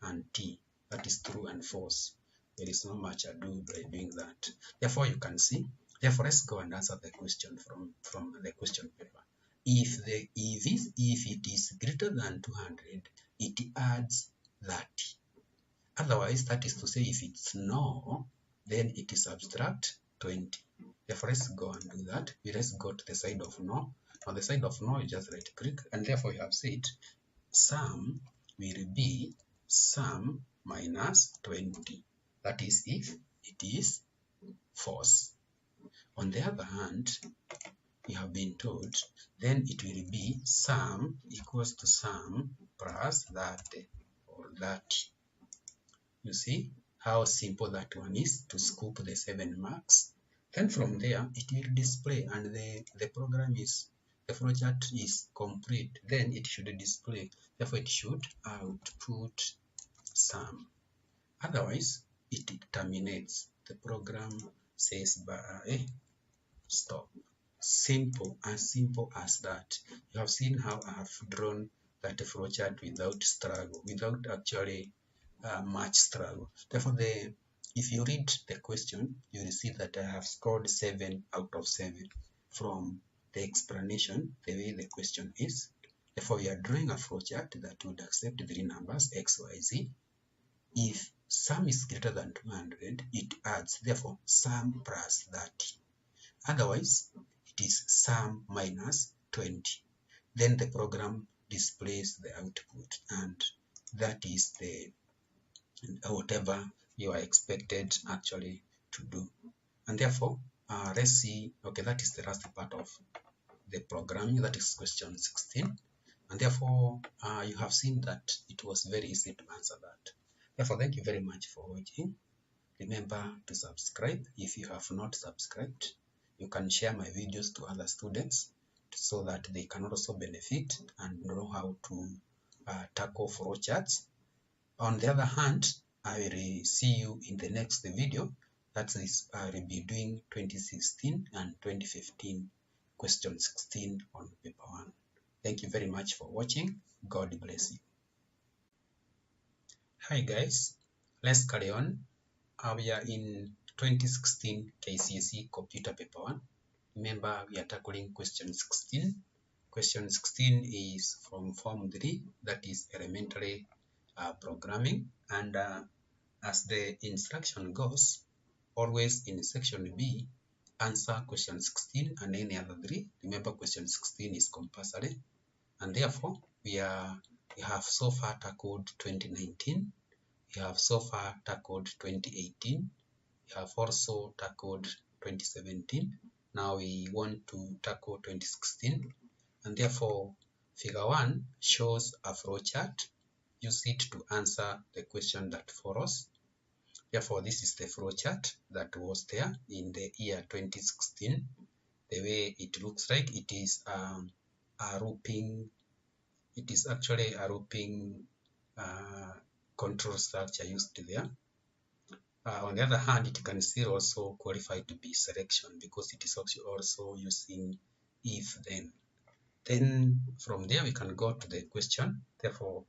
and T, that is true and false. There is not much ado by doing that. Therefore, you can see. Therefore, let's go and answer the question from the question paper. If it is greater than 200, it adds 30. Otherwise, that is to say, if it's no, then it is subtract 20. Therefore, let's go and do that. Let's go to the side of no. On the side of no, you just right click, and therefore you have said sum will be sum minus 20. That is if it is false. On the other hand, we have been told then it will be sum equals to sum plus 30 or 30. You see how simple that one is to scoop the 7 marks. Then from there, it will display, and the program is, the flowchart is complete. Then it should display. Therefore, it should output sum. Otherwise, it terminates. The program says by stop. Simple, as simple as that. You have seen how I have drawn that flowchart without struggle, without actually much struggle. Therefore, if you read the question, you will see that I have scored 7 out of 7 from the explanation, the way the question is. Therefore, we are drawing a flowchart that would accept 3 numbers, x, y, z. If sum is greater than 200, it adds, therefore, sum plus 30. Otherwise, it is sum minus 20. Then the program displays the output, and that is the whatever you are expected actually to do. And therefore, let's see, okay, that is the last part of the programming, that is question 16. And therefore, you have seen that it was very easy to answer that. Therefore, thank you very much for watching. Remember to subscribe if you have not subscribed. You can share my videos to other students so that they can also benefit and know how to tackle flowcharts. On the other hand, I will see you in the next video. That is, I will be doing 2016 and 2015 question 16 on paper 1. Thank you very much for watching. God bless you. Hi guys, let's carry on. We are in 2016 KCSE computer paper 1. Remember, we are tackling question 16. Question 16 is from form 3, that is elementary programming, and as the instruction goes, always in section B, answer question 16 and any other 3. Remember, question 16 is compulsory, and therefore we have so far tackled 2019, we have so far tackled 2018, we have also tackled 2017. Now we want to tackle 2016, and therefore figure 1 shows a flowchart. Use it to answer the question that follows. Therefore, this is the flowchart that was there in the year 2016. The way it looks like, it is a looping. It is actually a looping control structure used there. On the other hand, it can still also qualify to be selection because it is also using if then. Then from there we can go to the question. Therefore,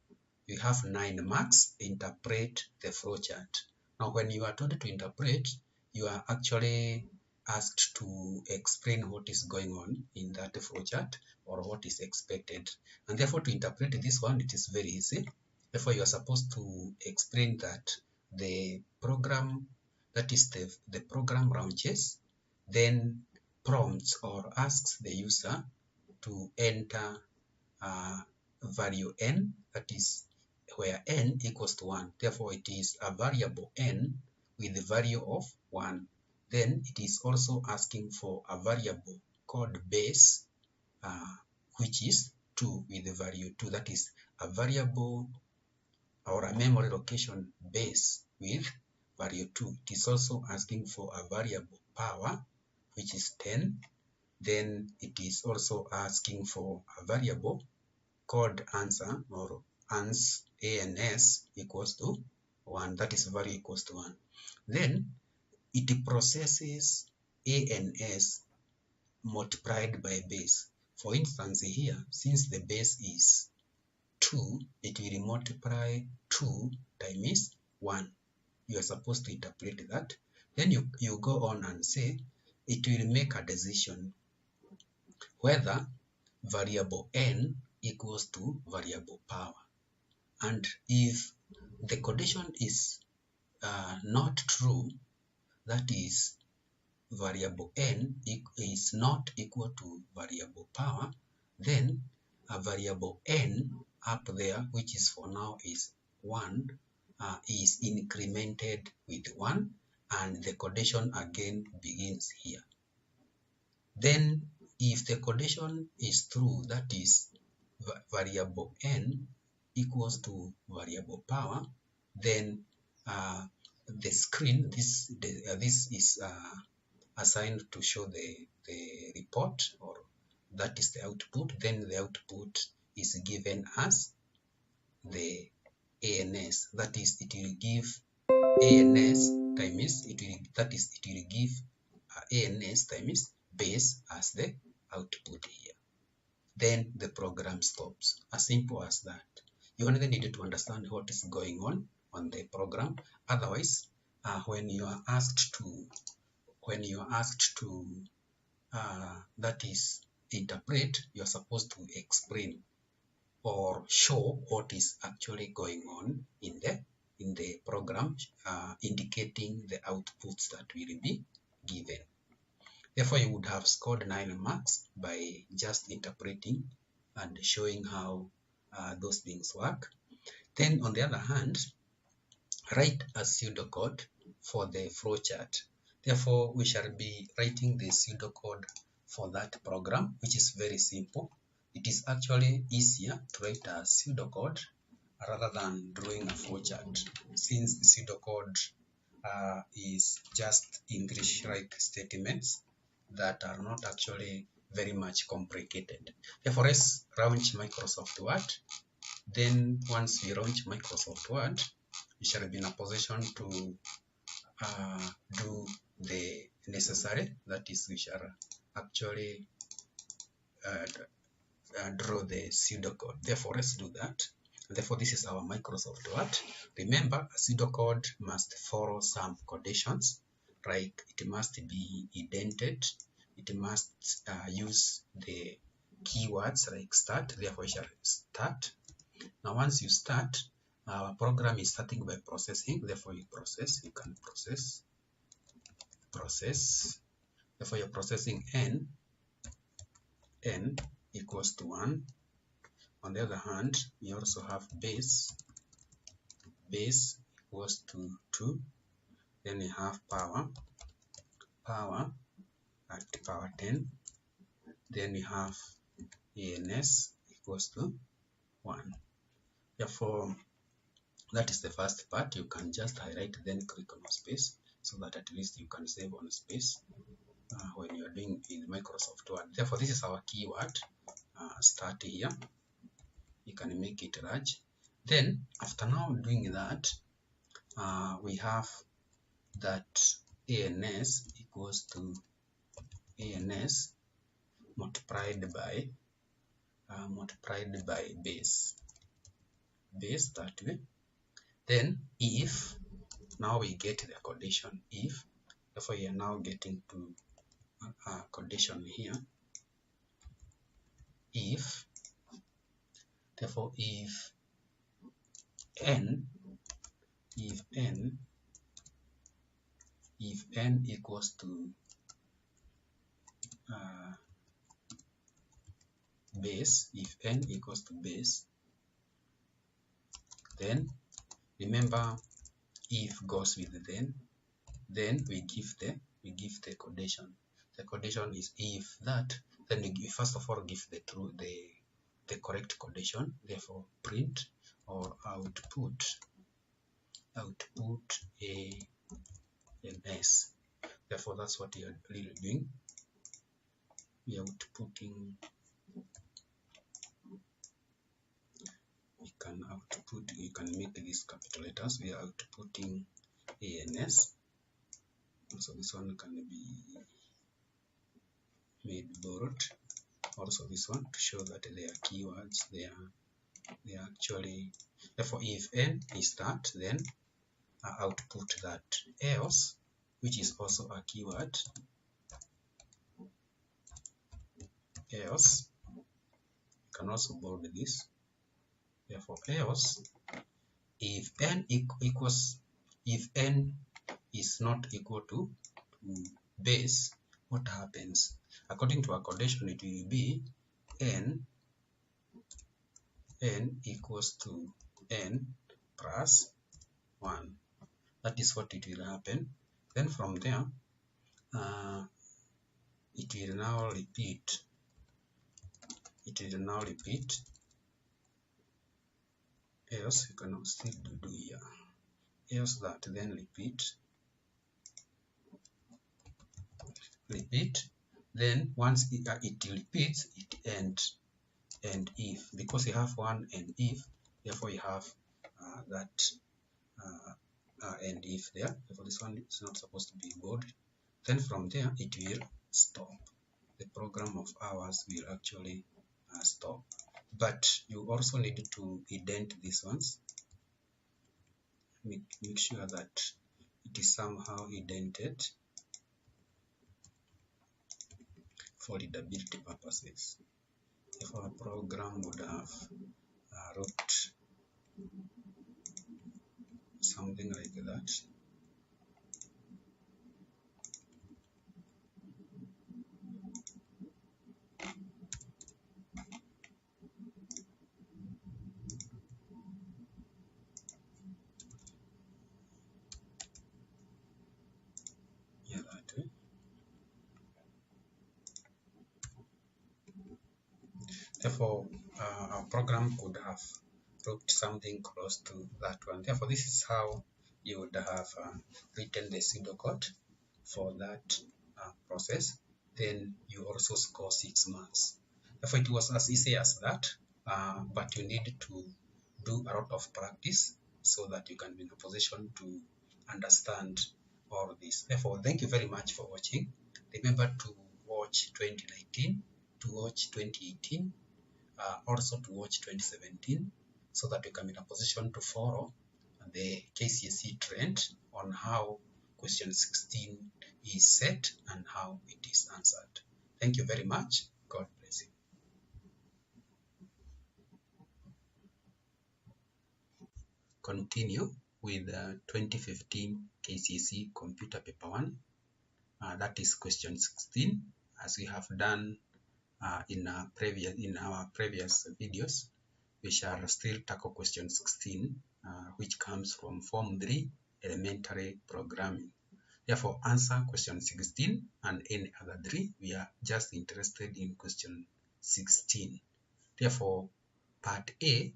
we have 9 marks. Interpret the flowchart. Now, when you are told to interpret, you are actually asked to explain what is going on in that flowchart or what is expected. And therefore, to interpret this one, it is very easy. Therefore, you are supposed to explain that the program, that is the program launches, then prompts or asks the user to enter value n, that is where n equals to 1. Therefore, it is a variable n with the value of 1. Then it is also asking for a variable called base, which is 2 with the value 2. That is a variable or a memory location base with value 2. It is also asking for a variable power, which is 10. Then it is also asking for a variable called answer or ans equals to 1. That is value equals to 1. Then it processes ans multiplied by base. For instance, here, since the base is 2, it will multiply 2 times 1. You are supposed to interpret that. Then you go on and say it will make a decision whether variable n equals to variable power. And if the condition is not true, that is variable n is not equal to variable power, then a variable n up there, which is for now is 1, is incremented with 1, and the condition again begins here. Then if the condition is true, that is variable n equals to variable power, then the screen, this is assigned to show the report, or that is the output. Then the output is given as the ans, that is it will give ans times it will give ans times base as the output here. Then the program stops. As simple as that. You only need to understand what is going on the program. Otherwise, when you are asked to that is interpret, you are supposed to explain or show what is actually going on in the program, indicating the outputs that will be given. Therefore, you would have scored 9 marks by just interpreting and showing how those things work. Then, on the other hand, write a pseudocode for the flowchart. Therefore, we shall be writing the pseudocode for that program, which is very simple. It is actually easier to write a pseudocode rather than drawing a flowchart, since the pseudocode is just English-like statements that are not actually very much complicated. Therefore, let's launch Microsoft Word. Then once we launch Microsoft Word, we shall be in a position to do the necessary, that is, we shall actually draw the pseudocode. Therefore, let's do that. Therefore, this is our Microsoft Word. Remember, a pseudocode must follow some conditions, like it must be indented, it must use the keywords like start. Therefore, we shall start. Now, once you start, our program is starting by processing. Therefore, you can process. Therefore, you're processing n equals to 1. On the other hand, we also have base equals to 2. Then we have power at power 10. Then we have ans equals to 1. Therefore, that is the first part. You can just highlight, then click on space, so that at least you can save on space when you are doing in Microsoft Word. Therefore, this is our keyword. Start here. You can make it large. Then, after now doing that, we have that ans equals to ans multiplied by base that way. Then if, now we get the condition if. Therefore, you are now getting to a condition here. If, therefore, if n equals to base, if n equals to base, then remember if goes with then we give the condition. The condition is if that, then we first of all give the correct condition. Therefore, print or output ans. Therefore, that's what you are really doing. We are outputting. You can make these capital letters. We are outputting ans. So this one can be made bold. Also this one, to show that they are keywords. They are actually. Therefore, if n is that, then output that else, which is also a keyword. Else, you can also bold this. Therefore, else, if n is not equal to base, what happens? According to our condition, it will be n equals to n plus 1. That is what it will happen. Then from there, it will now repeat. Else, you can still do here. Else that, then repeat. Then once it repeats, it ends. And if, because you have one and if, therefore you have that and if there. Therefore, this one is not supposed to be bold. Then from there, it will stop. The program of ours will actually stop. But you also need to indent these ones. Make sure that it is somehow indented for readability purposes. If our program would have wrote something like that. Yeah, that way. Therefore, our program could have wrote something close to that one. Therefore, this is how you would have written the pseudocode for that process, then you also score 6 marks. Therefore, it was as easy as that, but you need to do a lot of practice so that you can be in a position to understand all this. Therefore, thank you very much for watching. Remember to watch 2019, to watch 2018, also to watch 2017, so that you can be in a position to follow the KCSE trend on how question 16 is set and how it is answered. Thank you very much. God bless you. Continue with 2015 KCSE Computer Paper 1. That is question 16, as we have done in our previous videos. We shall still tackle question 16, which comes from Form 3, Elementary Programming. Therefore, answer question 16 and any other 3. We are just interested in question 16. Therefore, part A,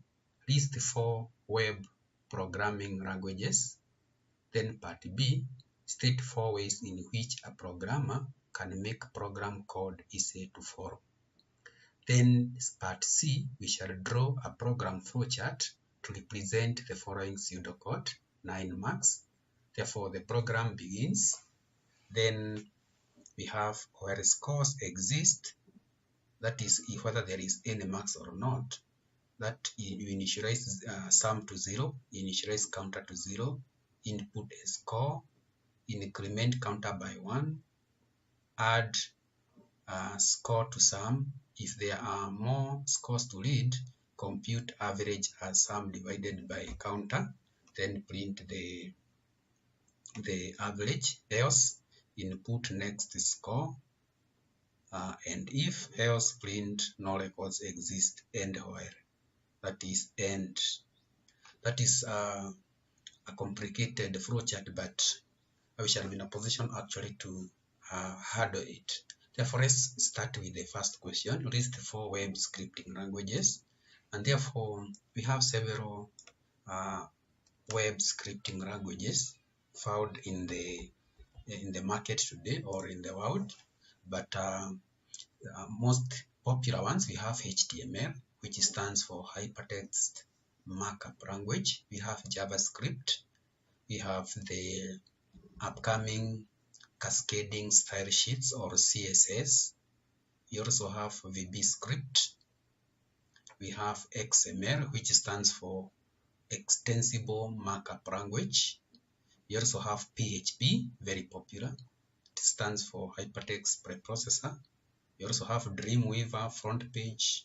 list 4 web programming languages. Then part B, state 4 ways in which a programmer can make program code easy to follow. Then part C, we shall draw a program flowchart to represent the following pseudocode, 9 marks. Therefore, the program begins. Then we have where scores exist, that is whether there is any marks or not. That you initialize sum to 0, initialize counter to 0, input a score, increment counter by 1, add score to sum. If there are more scores to read, compute average as sum divided by counter, then print the average, else input next score, and if else print no records exist, end while. That is end. That is a complicated flowchart, but we shall be in a position actually to handle it. Therefore, let's start with the first question. List 4 web scripting languages, and therefore we have several web scripting languages found in the market today or in the world, but most popular ones, we have HTML, which stands for Hypertext Markup Language. We have JavaScript. We have the upcoming cascading style sheets or CSS. We also have VBScript. We have XML, which stands for Extensible Markup Language. We also have PHP, very popular. It stands for Hypertext Preprocessor. We also have Dreamweaver front page,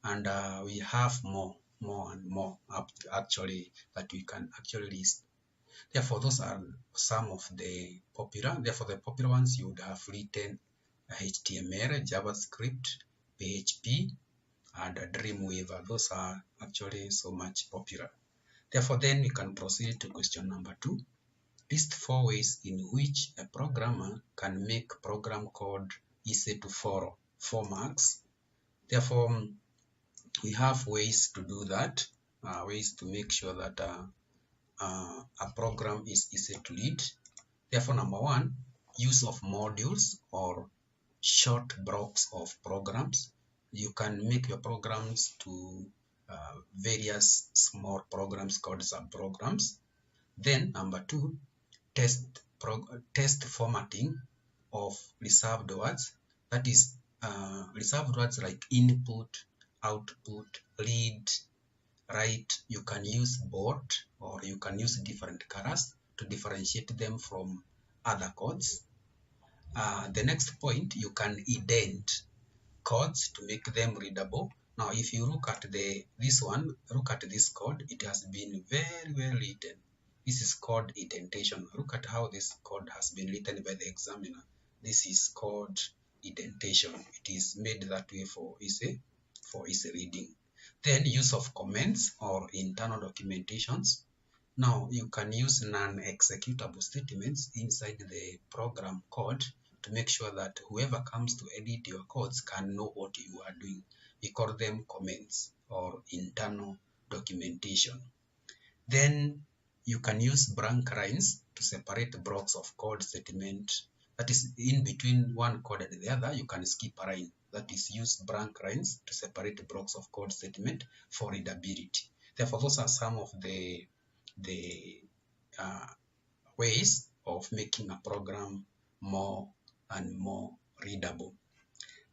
and we have more and more actually that we can actually list. Therefore, those are some of the popular. Therefore, the popular ones you would have written HTML, JavaScript, PHP, and Dreamweaver. Those are actually so much popular. Therefore, then we can proceed to question number 2. List 4 ways in which a programmer can make program code easy to follow. 4 marks. Therefore, we have ways to do that, ways to make sure that a program is easy to read. Therefore, number 1, use of modules or short blocks of programs. You can make your programs to various small programs called subprograms. Then number 2, test formatting of reserved words. That is reserved words like input, output, read, write. You can use bold or you can use different colors to differentiate them from other codes. The next point, you can indent codes to make them readable. Now, if you look at look at this code, it has been very well written. This is called indentation. Look at how this code has been written by the examiner. This is called indentation. It is made that way for easy reading. Then use of comments or internal documentations. Now, you can use non-executable statements inside the program code to make sure that whoever comes to edit your codes can know what you are doing. We call them comments or internal documentation. Then you can use blank lines to separate blocks of code statement. That is, in between one code and the other, you can skip a line. That is, use blank lines to separate blocks of code statement for readability. Therefore, those are some of the ways of making a program more and more readable.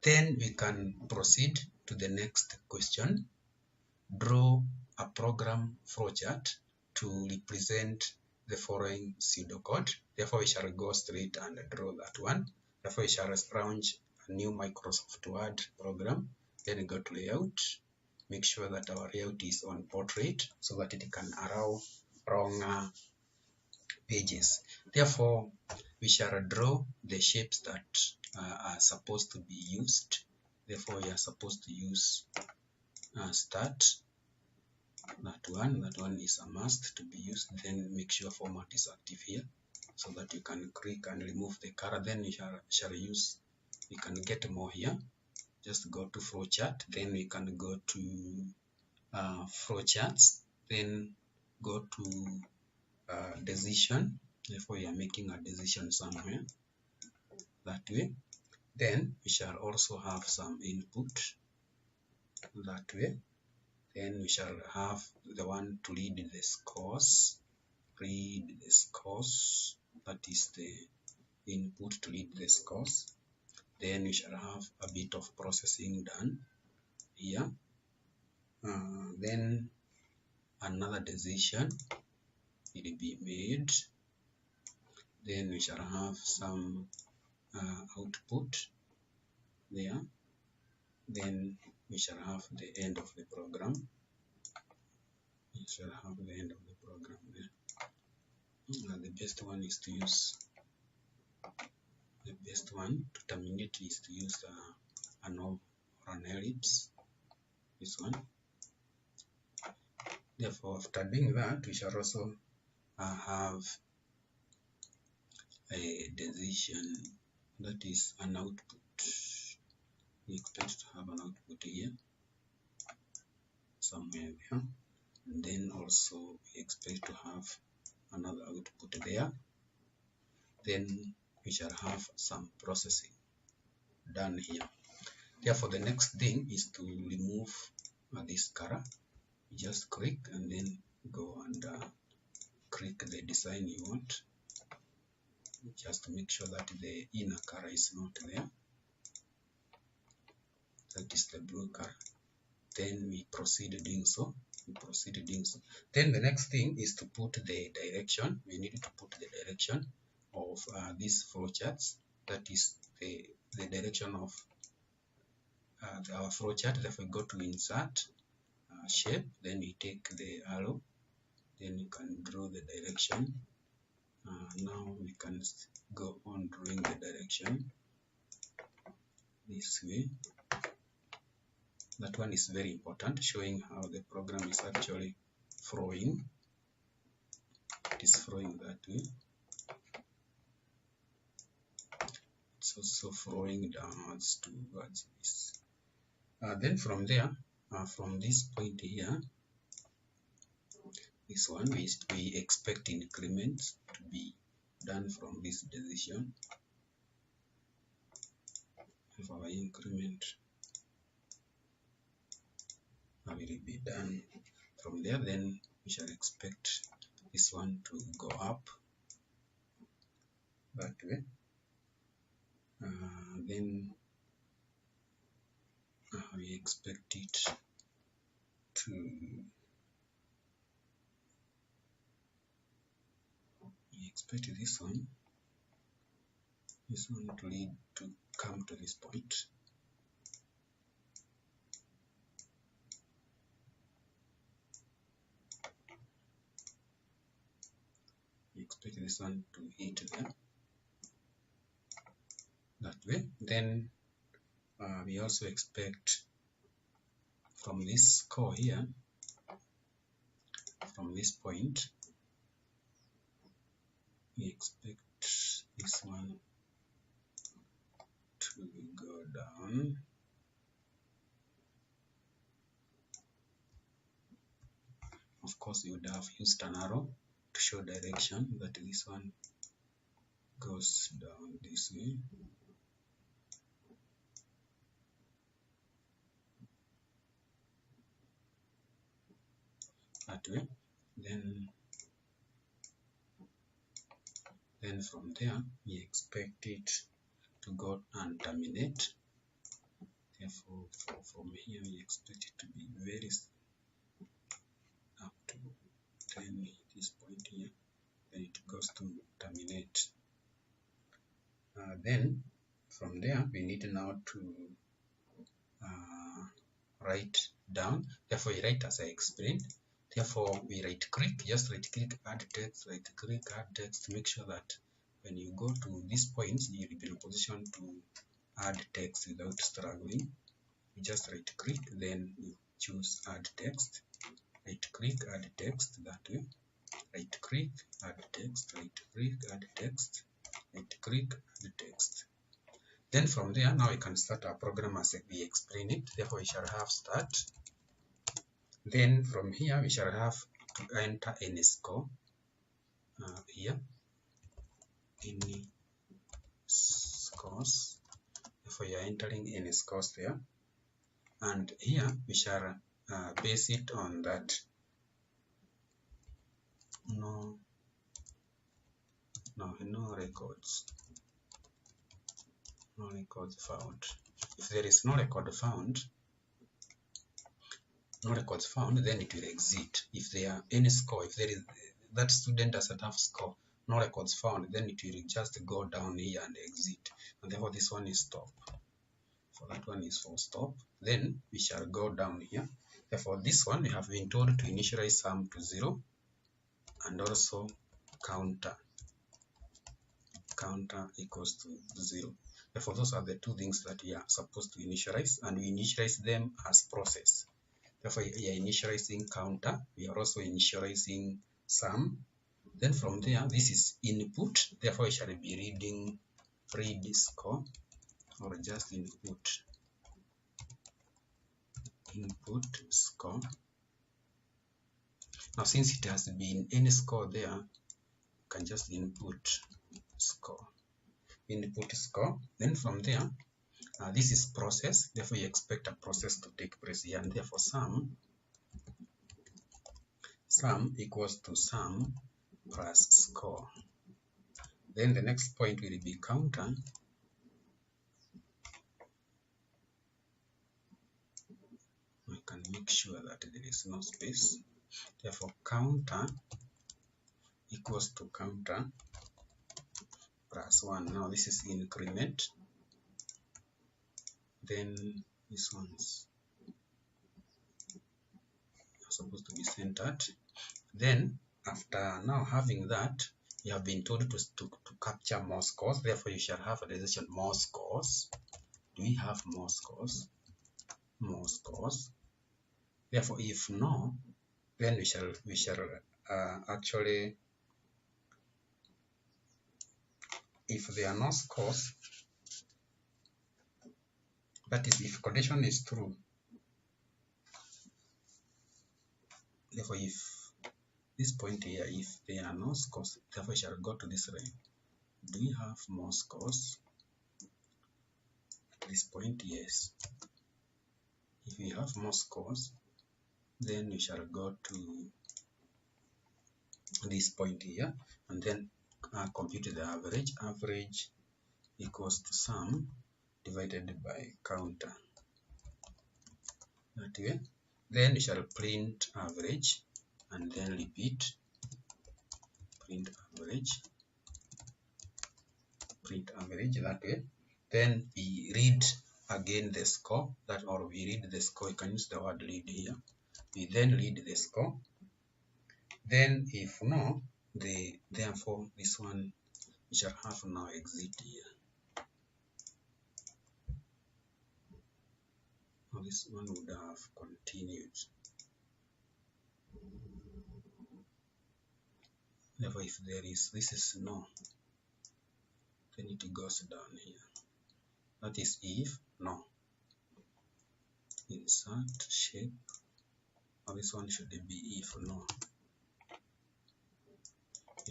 Then we can proceed to the next question. Draw a program flowchart to represent the following pseudocode. Therefore, we shall go straight and draw that one. Therefore, we shall launch a new Microsoft Word program. Then go to layout. Make sure that our layout is on portrait so that it can allow longer pages. Therefore, we shall draw the shapes that are supposed to be used. Therefore, we are supposed to use start. That one is a must to be used. Then make sure format is active here so that you can click and remove the color. Then you shall use, you can get more here. Just go to flowchart, then we can go to flowcharts, then go to decision. Therefore, we are making a decision somewhere that way. Then we shall also have some input that way. Then we shall have the one to read the scores. Read the scores. That is the input to read the scores. Then we shall have a bit of processing done here. Then another decision will be made. Then we shall have some output there. Then we shall have the end of the program. We shall have the end of the program there. The best one is to use, the best one to terminate is to use an ellipse, this one. Therefore, after doing that, we shall also have a decision, that is an output. We expect to have an output here somewhere there, and then also we expect to have another output there. Then we shall have some processing done here. Therefore, the next thing is to remove this color. Just click and then go and click the design you want. Just to make sure that the inner color is not there. That is the blue color. Then we proceed doing so. Then the next thing is to put the direction. We need to put the direction of these flowcharts. That is the direction of our flowchart. Therefore, we go to insert shape. Then we take the arrow. Then you can draw the direction. Now we can go on drawing the direction this way. That one is very important, showing how the program is actually flowing. It is flowing that way. It's also flowing downwards towards this. Then from there, from this point here, this one we expect increments to be done from this decision. If our increment will be done from there, then we shall expect this one to go up that way. Then we expect it to this one to lead to come to this point. We expect this one to hit there that way. Then we also expect from this core here, from this point, we expect this one to go down. Of course, you would have used an arrow to show direction that this one goes down this way. That way. Then from there we expect it to go and terminate. Therefore, from here we expect it to be very up to 10 this point here. Then it goes to terminate. Then from there we need now to write down. Therefore we write as I explained. Therefore we right click, just right click, add text, right click, add text to make sure that when you go to these points you will be in a position to add text without struggling. You just right click, then you choose add text, right click, add text that way, right click, add text, right click, add text, right click, add text. Then from there now we can start our program as we explain it. Therefore we shall have start. Then from here we shall have to enter any score here, any scores. Therefore you are entering any scores there, and here we shall base it on that no records found. If there is no records found, then it will exit. If there are any score, if there is that student doesn't have score, no records found, then it will just go down here and exit. And therefore this one is stop. For that one is for stop. Then we shall go down here. Therefore this one we have been told to initialize sum to 0 and also counter equals to 0. Therefore those are the two things that we are supposed to initialize, and we initialize them as process. Therefore we are initializing counter, we are also initializing sum. Then from there this is input, therefore we shall be reading read score, or just input score. Now since it has been any score there, you can just input score. Then from there this is process, therefore you expect a process to take place here, and therefore sum equals to sum plus score. Then the next point will be counter. I can make sure that there is no space. Therefore counter equals to counter plus 1. Now this is increment. Then these ones are supposed to be centered. Then after now having that, you have been told to capture more scores. Therefore you shall have a decision more scores. Do we have more scores? More scores. Therefore if no, then we shall actually, if there are no scores, that is if condition is true. Therefore if this point here, if there are no scores, therefore we shall go to this line. Do we have more scores? At this point, yes. If we have more scores, then we shall go to this point here, and then compute the average. Average equals to sum divided by counter. That way. Then we shall print average, and then repeat print average that way. Then we read again the score, that, or we read the score. You can use the word read here. We then read the score. Then if no, therefore this one we shall have now exit here. Now this one would have continued. Therefore if there is, this is no, then it goes down here. That is if no. Insert shape. Now this one should be if no.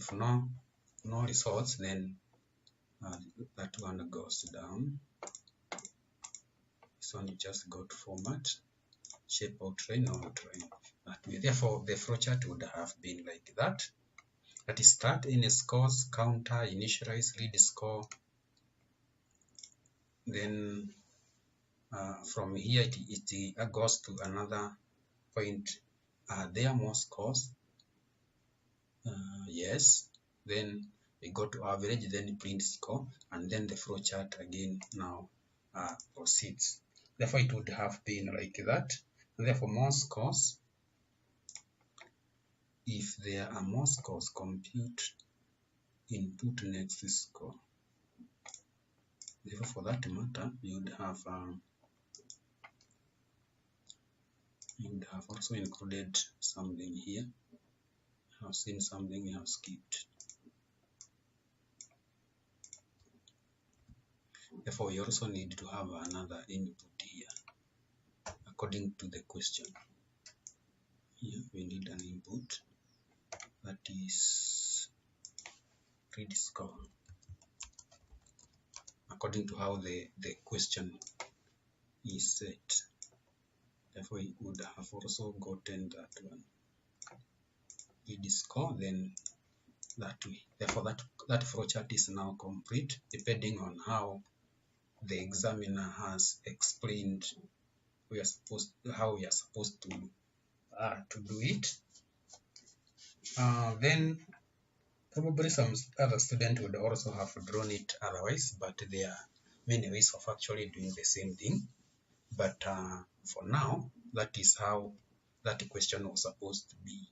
If no results, then that one goes down. This one you just go to format, shape outline or outline. Therefore, the flowchart would have been like that. That is start in a scores, counter, initialize, read score. Then from here it goes to another point. There are more scores. Yes. Then we go to average, then print score, and then the flowchart again now proceeds. Therefore, it would have been like that. And therefore, more scores. If there are more scores, compute input next score. Therefore, for that matter, you would have also included something here. I have seen something you have skipped. Therefore, we also need to have another input here according to the question. Here we need an input that is read score according to how the question is set. Therefore, we would have also gotten that one. Read score, then that way. Therefore, that flowchart is now complete, depending on how the examiner has explained how we are supposed to do it. Then probably some other student would also have drawn it otherwise, but there are many ways of actually doing the same thing. But for now, that is how that question was supposed to be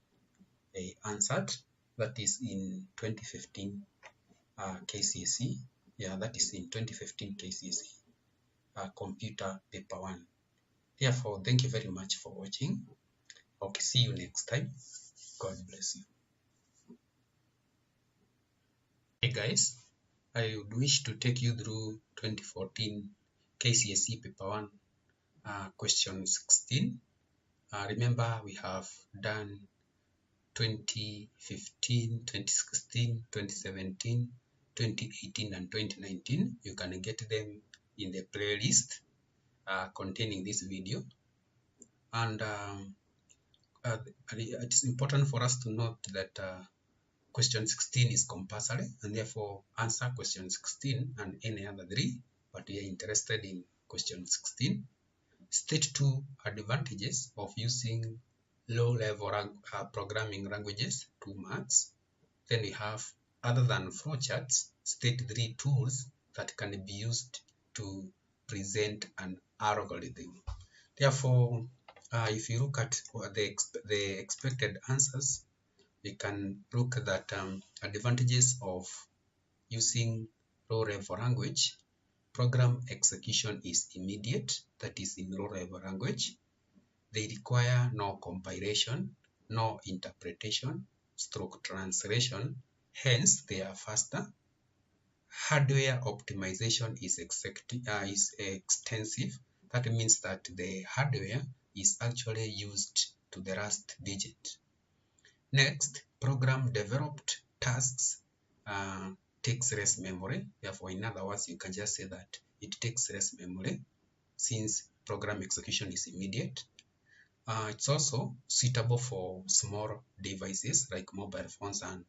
answered. That is in 2015 KCSE. Yeah, that is in 2015 KCSE computer paper 1. Therefore, thank you very much for watching. Okay, see you next time. God bless you. Hey guys, I would wish to take you through 2014 KCSE paper 1 question 16. Remember, we have done 2015, 2016, 2017, 2018, and 2019. You can get them in the playlist containing this video. And it's important for us to note that question 16 is compulsory, and therefore answer question 16 and any other 3, but we are interested in question 16. State 2 advantages of using low-level programming languages, 2 marks. Then we have, other than flowcharts, state 3 tools that can be used to present an algorithm. Therefore, if you look at the expected answers, we can look at that advantages of using low-level language. Program execution is immediate, that is in low-level language. They require no compilation, no interpretation, stroke translation, hence they are faster. Hardware optimization is extensive. That means that the hardware is actually used to the last digit. Next, program developed tasks takes less memory. Therefore, in other words, you can just say that it takes less memory since program execution is immediate. It's also suitable for small devices like mobile phones and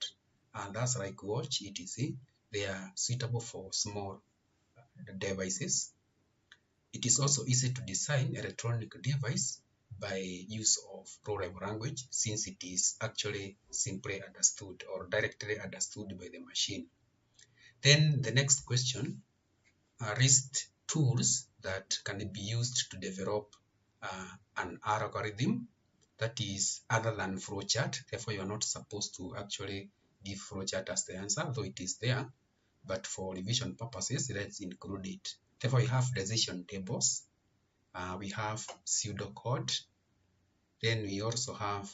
that's like watch, etc. They are suitable for small devices. It is also easy to design electronic device by use of low-level language, since it is actually simply understood or directly understood by the machine. Then the next question, list tools that can be used to develop an algorithm that is other than flowchart. Therefore, you are not supposed to actually give flowchart as the answer, though it is there. But for revision purposes, let's include it. Therefore, we have decision tables. We have pseudo code. Then we also have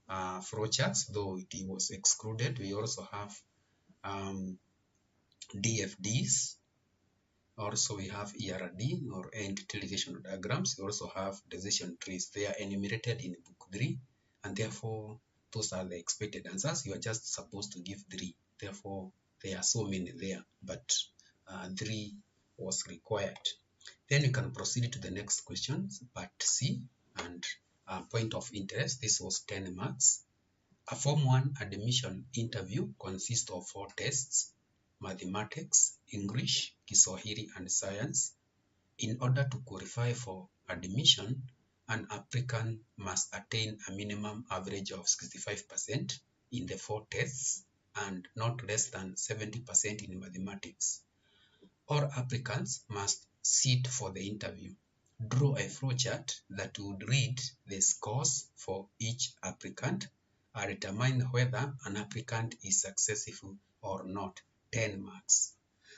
flowcharts, though it was excluded. We also have DFDs. Also, we have ERD or entity relation diagrams. We also have decision trees. They are enumerated in book 3, and therefore those are the expected answers. You are just supposed to give 3. Therefore, there are so many there, but 3 was required. Then you can proceed to the next question, part C, and point of interest. This was 10 marks. A Form 1 admission interview consists of 4 tests: mathematics, English, Kiswahili, and science. In order to qualify for admission, an applicant must attain a minimum average of 65% in the 4 tests and not less than 70% in mathematics. All applicants must sit for the interview. Draw a flowchart that would read the scores for each applicant and determine whether an applicant is successful or not. 10 marks.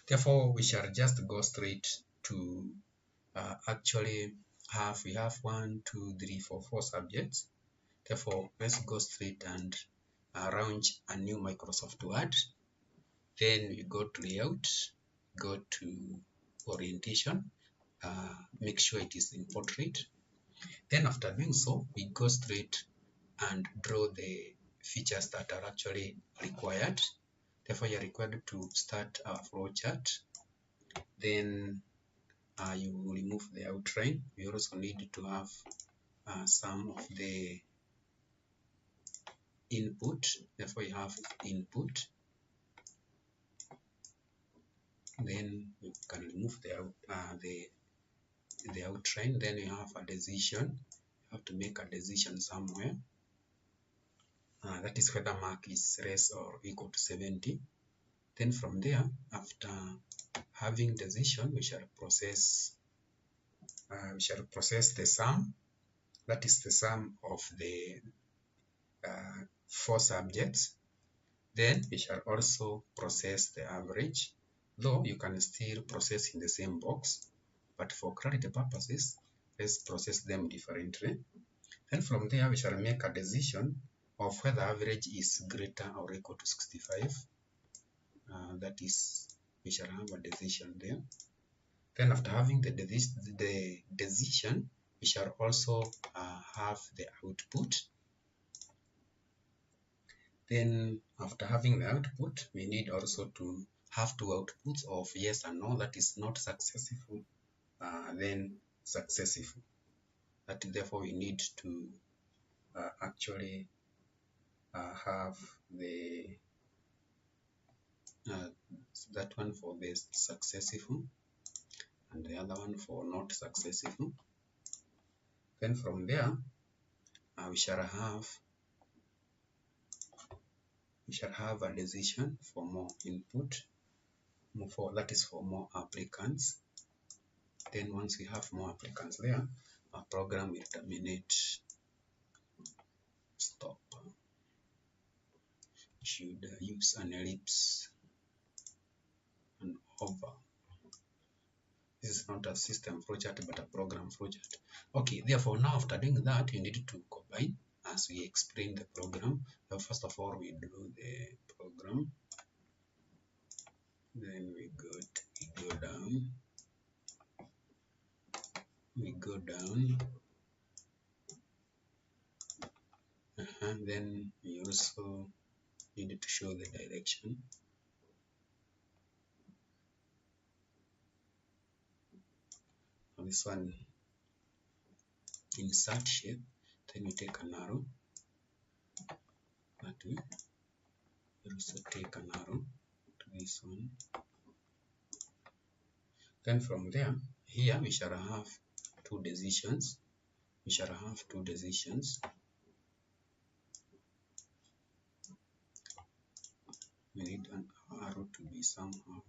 Therefore, we shall just go straight to we have 1, 2, 3, 4, 4 subjects. Therefore, let's go straight and launch a new Microsoft Word. Then we go to layout, go to orientation, make sure it is in portrait. Then after doing so, we go straight and draw the features that are actually required. Therefore, you're required to start a flowchart. Then you remove the outline. We also need to have some of the input. Therefore, you have input. Then you can remove the outline. Then you have a decision. You have to make a decision somewhere. That is whether mark is less or equal to 70. Then from there, after having decision, we shall process the sum. That is the sum of the 4 subjects. Then we shall also process the average, though you can still process in the same box, but for clarity purposes, let's process them differently. Then from there, we shall make a decision of whether average is greater or equal to 65. That is, we shall have a decision there. Then after having the decision, we shall also have the output. Then after having the output, we need also to have 2 outputs of yes and no. That is not successful, then successful. That therefore we need to actually have the that one for the successful and the other one for not successful. Then from there, we shall have a decision for more input, that is for more applicants. Then once we have more applicants there, our program will terminate. Stop. Should use an ellipse and over. This is not a system flowchart but a program flowchart. Okay, therefore now after doing that, you need to combine as we explain the program. So first of all, we do the program. Then we go down. Then we also need to show the direction. This one, insert shape. Then we take an arrow. That way. We also take an arrow to this one. Then from there, here we shall have 2 decisions. We need an arrow to be somehow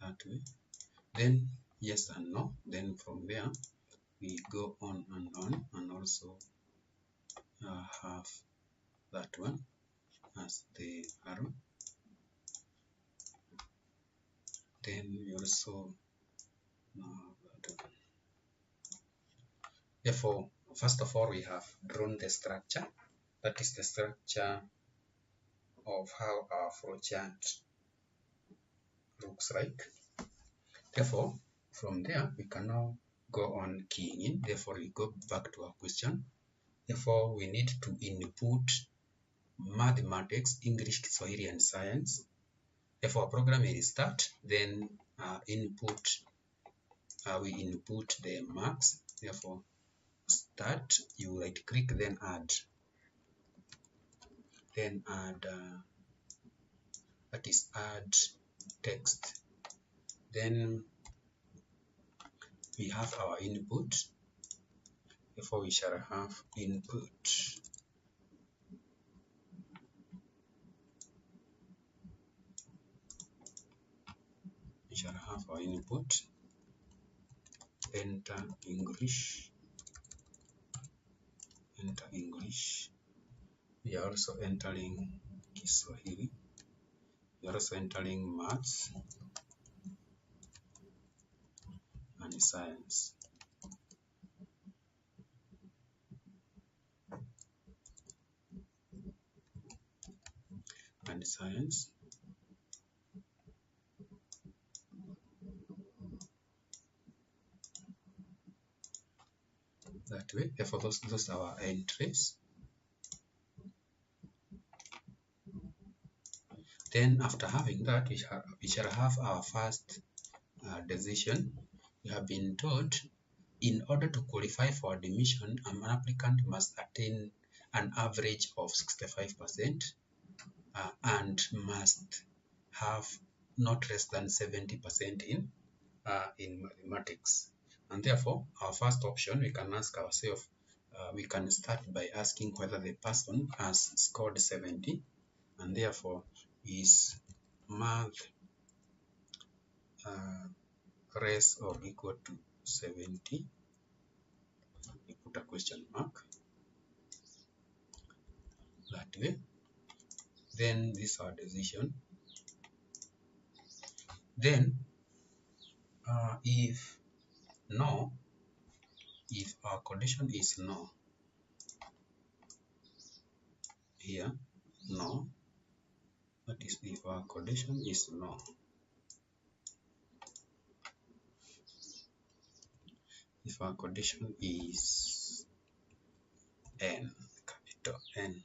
that way. Then yes and no. Then from there we go on and also have that one as the arrow. Then we also that one. Therefore, first of all, we have drawn the structure. That is the structure of how our flowchart looks like. Therefore, From there, we can now go on keying in. Therefore, we go back to our question. Therefore, we need to input mathematics, English, Kiswahili, and science. Therefore, program will start. Then we input the marks. Therefore, start. You right click, then add. Then add. That is add text. Then we have our input. Therefore, we shall have input. We shall have our input. Enter English. Enter English. We are also entering Kiswahili. We are also entering maths and science. And science. That way. Therefore, those are our entries. Then, after having that, we shall have our first decision. We have been told, in order to qualify for admission, an applicant must attain an average of 65% and must have not less than 70% in mathematics. And therefore, our first option, we can ask ourselves, we can start by asking whether the person has scored 70, and therefore is math less or equal to 70. We put a question mark that way. Then this is our decision. Then if no, if our condition is no, here no, that is if our condition is no, if our condition is n, capital N,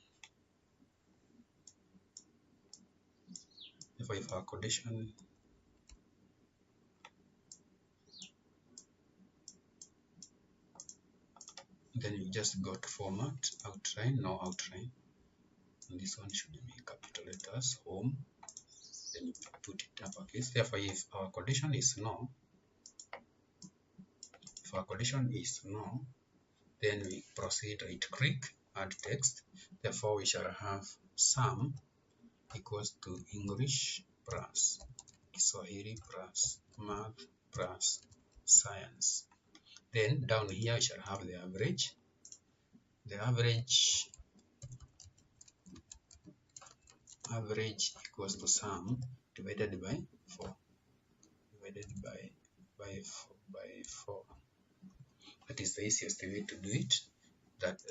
if our condition then you just go to format, outline, no outline, and this one should be capital letters, home, then you put it uppercase. Therefore, if our condition is no, if our condition is no, then we proceed, right click, add text. Therefore, we shall have sum equals to English plus Kiswahili plus math plus science. Then down here we shall have the average. The average equals to sum divided by 4. Divided by 4. That is the easiest way to do it.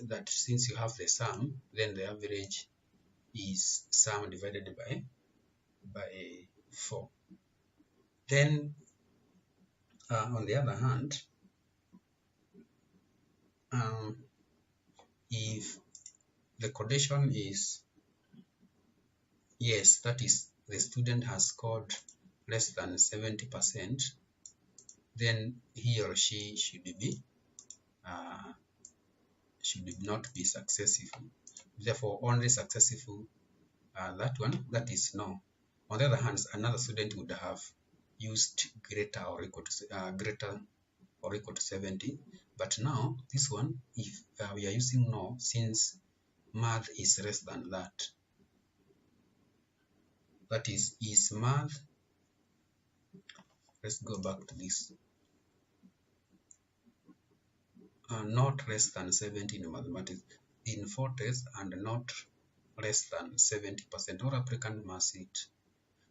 That since you have the sum, then the average is sum divided by 4. Then on the other hand, if the condition is yes, that is the student has scored less than 70%, then he or she should not be successful. Therefore, only successful that is no. On the other hand, another student would have used greater or equal to 70, but now this one, if we are using no, since math is less than that, that is math, let's go back to this, not less than 70 in mathematics in 4 tests and not less than 70%, all applicant must it.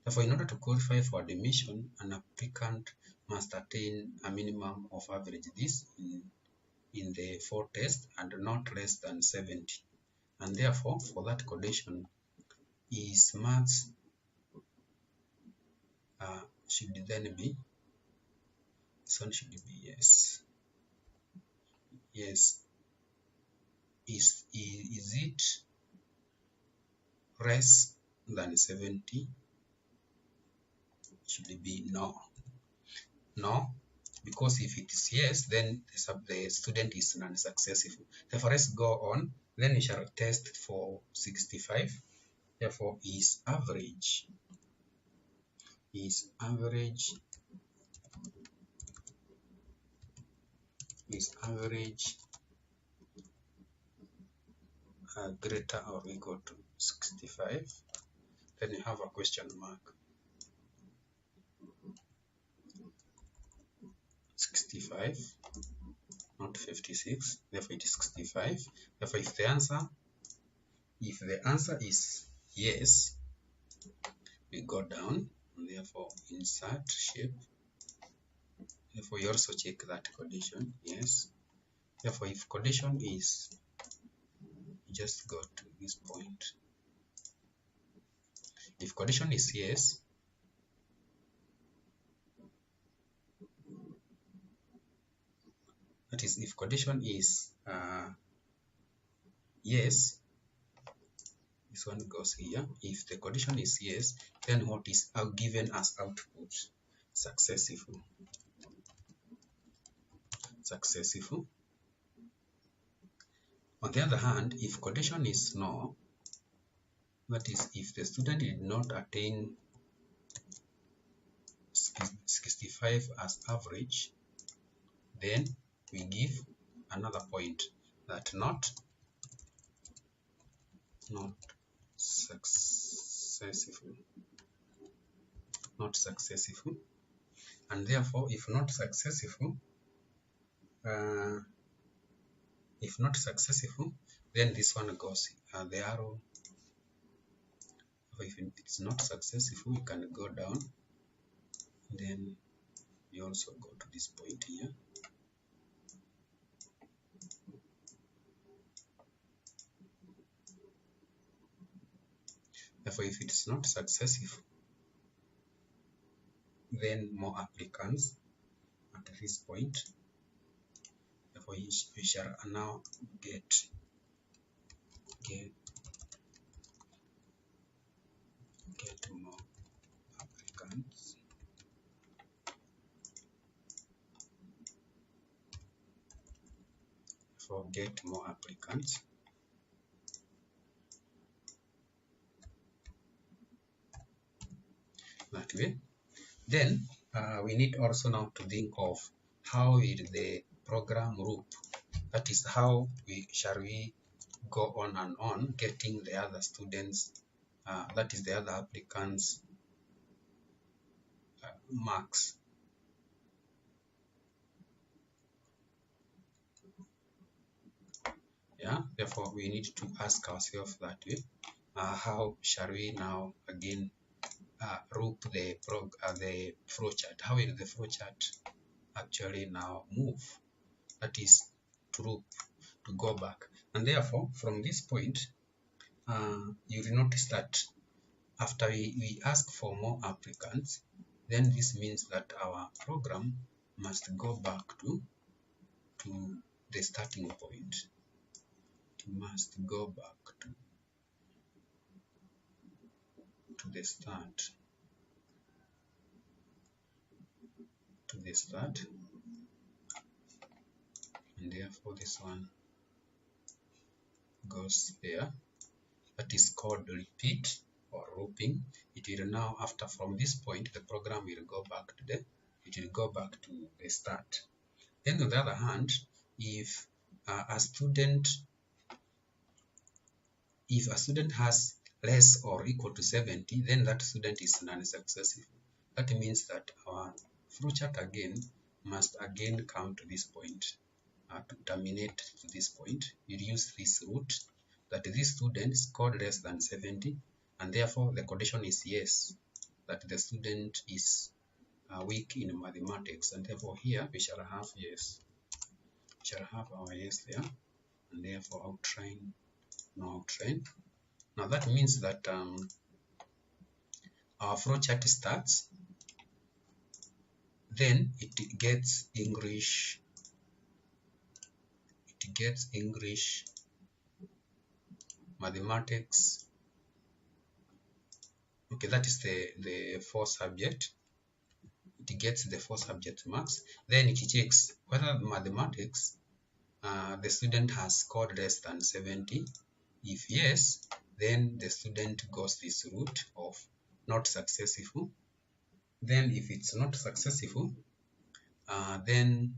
Therefore, in order to qualify for admission, an applicant must attain a minimum of average this in the 4 tests and not less than 70. And therefore, for that condition, is maths should then be This one should be yes. Yes. Is it less than 70? Should be no. No, because if it is yes, then the student is non-successful. Therefore, let's go on. Then we shall test for 65. Therefore, is average greater or equal to 65? Then you have a question mark. 65, not 56. Therefore, it is 65. Therefore, if the answer is yes, we go down, and therefore insert shape. Therefore, you also check that condition, yes. Therefore, if condition is, just go to this point. If condition is yes, that is, if condition is yes, this one goes here. If the condition is yes, then what is given as output? Successful. On the other hand, if condition is no, that is, if the student did not attain 65 as average, then we give another point that not successful. And therefore, if not successful, then this one goes the arrow. If it's not successful, you can go down, then you also go to this point here. Therefore, if it's not successful, then more applicants at this point. Therefore, we shall now get more applicants. Get more applicants. That way. Then we need also now to think of how will the program loop. That is how shall we go on and on getting the other students, that is the other applicants marks. Yeah, therefore we need to ask ourselves that way, how shall we now again loop the flowchart? How will the flowchart actually now move? That is to loop, to go back. And therefore, from this point, you will notice that after we ask for more applicants, then this means that our program must go back to the starting point. It must go back to the start. And therefore this one goes there. That is called repeat or looping. It will now, after from this point, the program will go back to the start. Then on the other hand, if a student has less or equal to 70, then that student is non-successful. That means that our flowchart again must again come to this point, to terminate to this point. We'll use this route that this student scored less than 70, and therefore the condition is yes, that the student is weak in mathematics, and therefore here we shall have yes. We shall have our yes there, and therefore outtrain, no outtrain. Now that means that our flowchart starts, then it gets English, mathematics. Okay, that is the 4 subject. It gets the 4 subject marks. Then it checks whether mathematics the student has scored less than 70. If yes, then the student goes this route of not successful. Then if it's not successful, then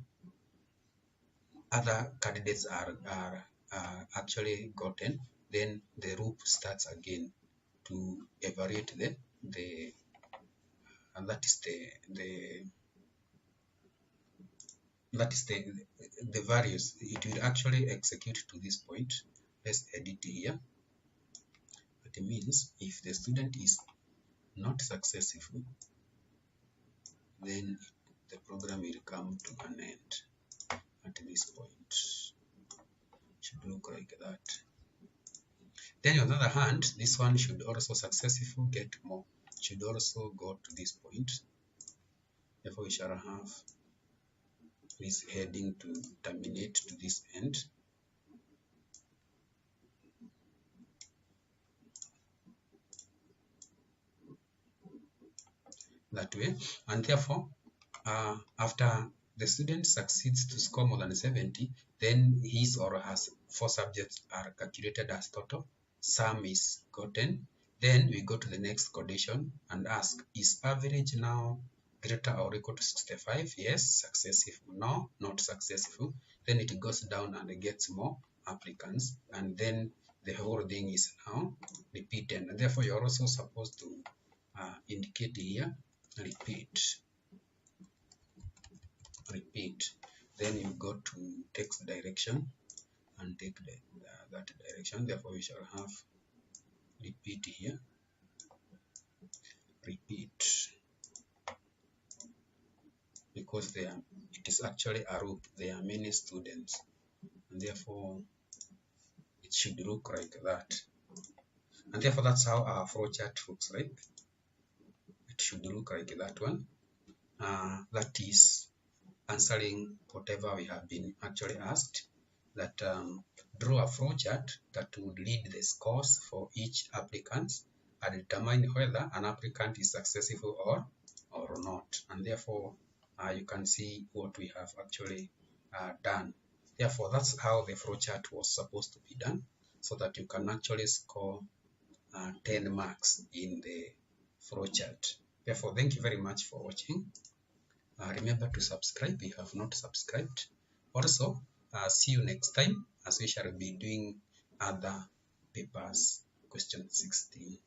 other candidates are actually gotten. Then the loop starts again to evaluate the and that is the values. It will actually execute to this point. Let's edit here. It means if the student is not successful, then the program will come to an end at this point. It should look like that. Then on the other hand, this one should also successful get more. It should also go to this point. Therefore, we shall have this heading to terminate to this end. That way, and therefore after the student succeeds to score more than 70, then his or her 4 subjects are calculated as total, sum is gotten. Then we go to the next condition and ask, is average now greater or equal to 65? Yes, successful. No, not successful. Then it goes down and it gets more applicants, and then the whole thing is now repeated. And therefore you're also supposed to indicate here repeat. Then you go to text direction and take that direction. Therefore we shall have repeat here, repeat, because it is actually a loop. There are many students, and therefore it should look like that. And therefore that's how our flowchart looks like. It should look like that one. That is answering whatever we have been actually asked, that draw a flowchart that would lead the scores for each applicant and determine whether an applicant is successful or not. And therefore you can see what we have actually done. Therefore that's how the flowchart was supposed to be done, so that you can actually score 10 marks in the flowchart. Therefore, thank you very much for watching. Remember to subscribe if you have not subscribed. Also, see you next time as we shall be doing other papers, question 16.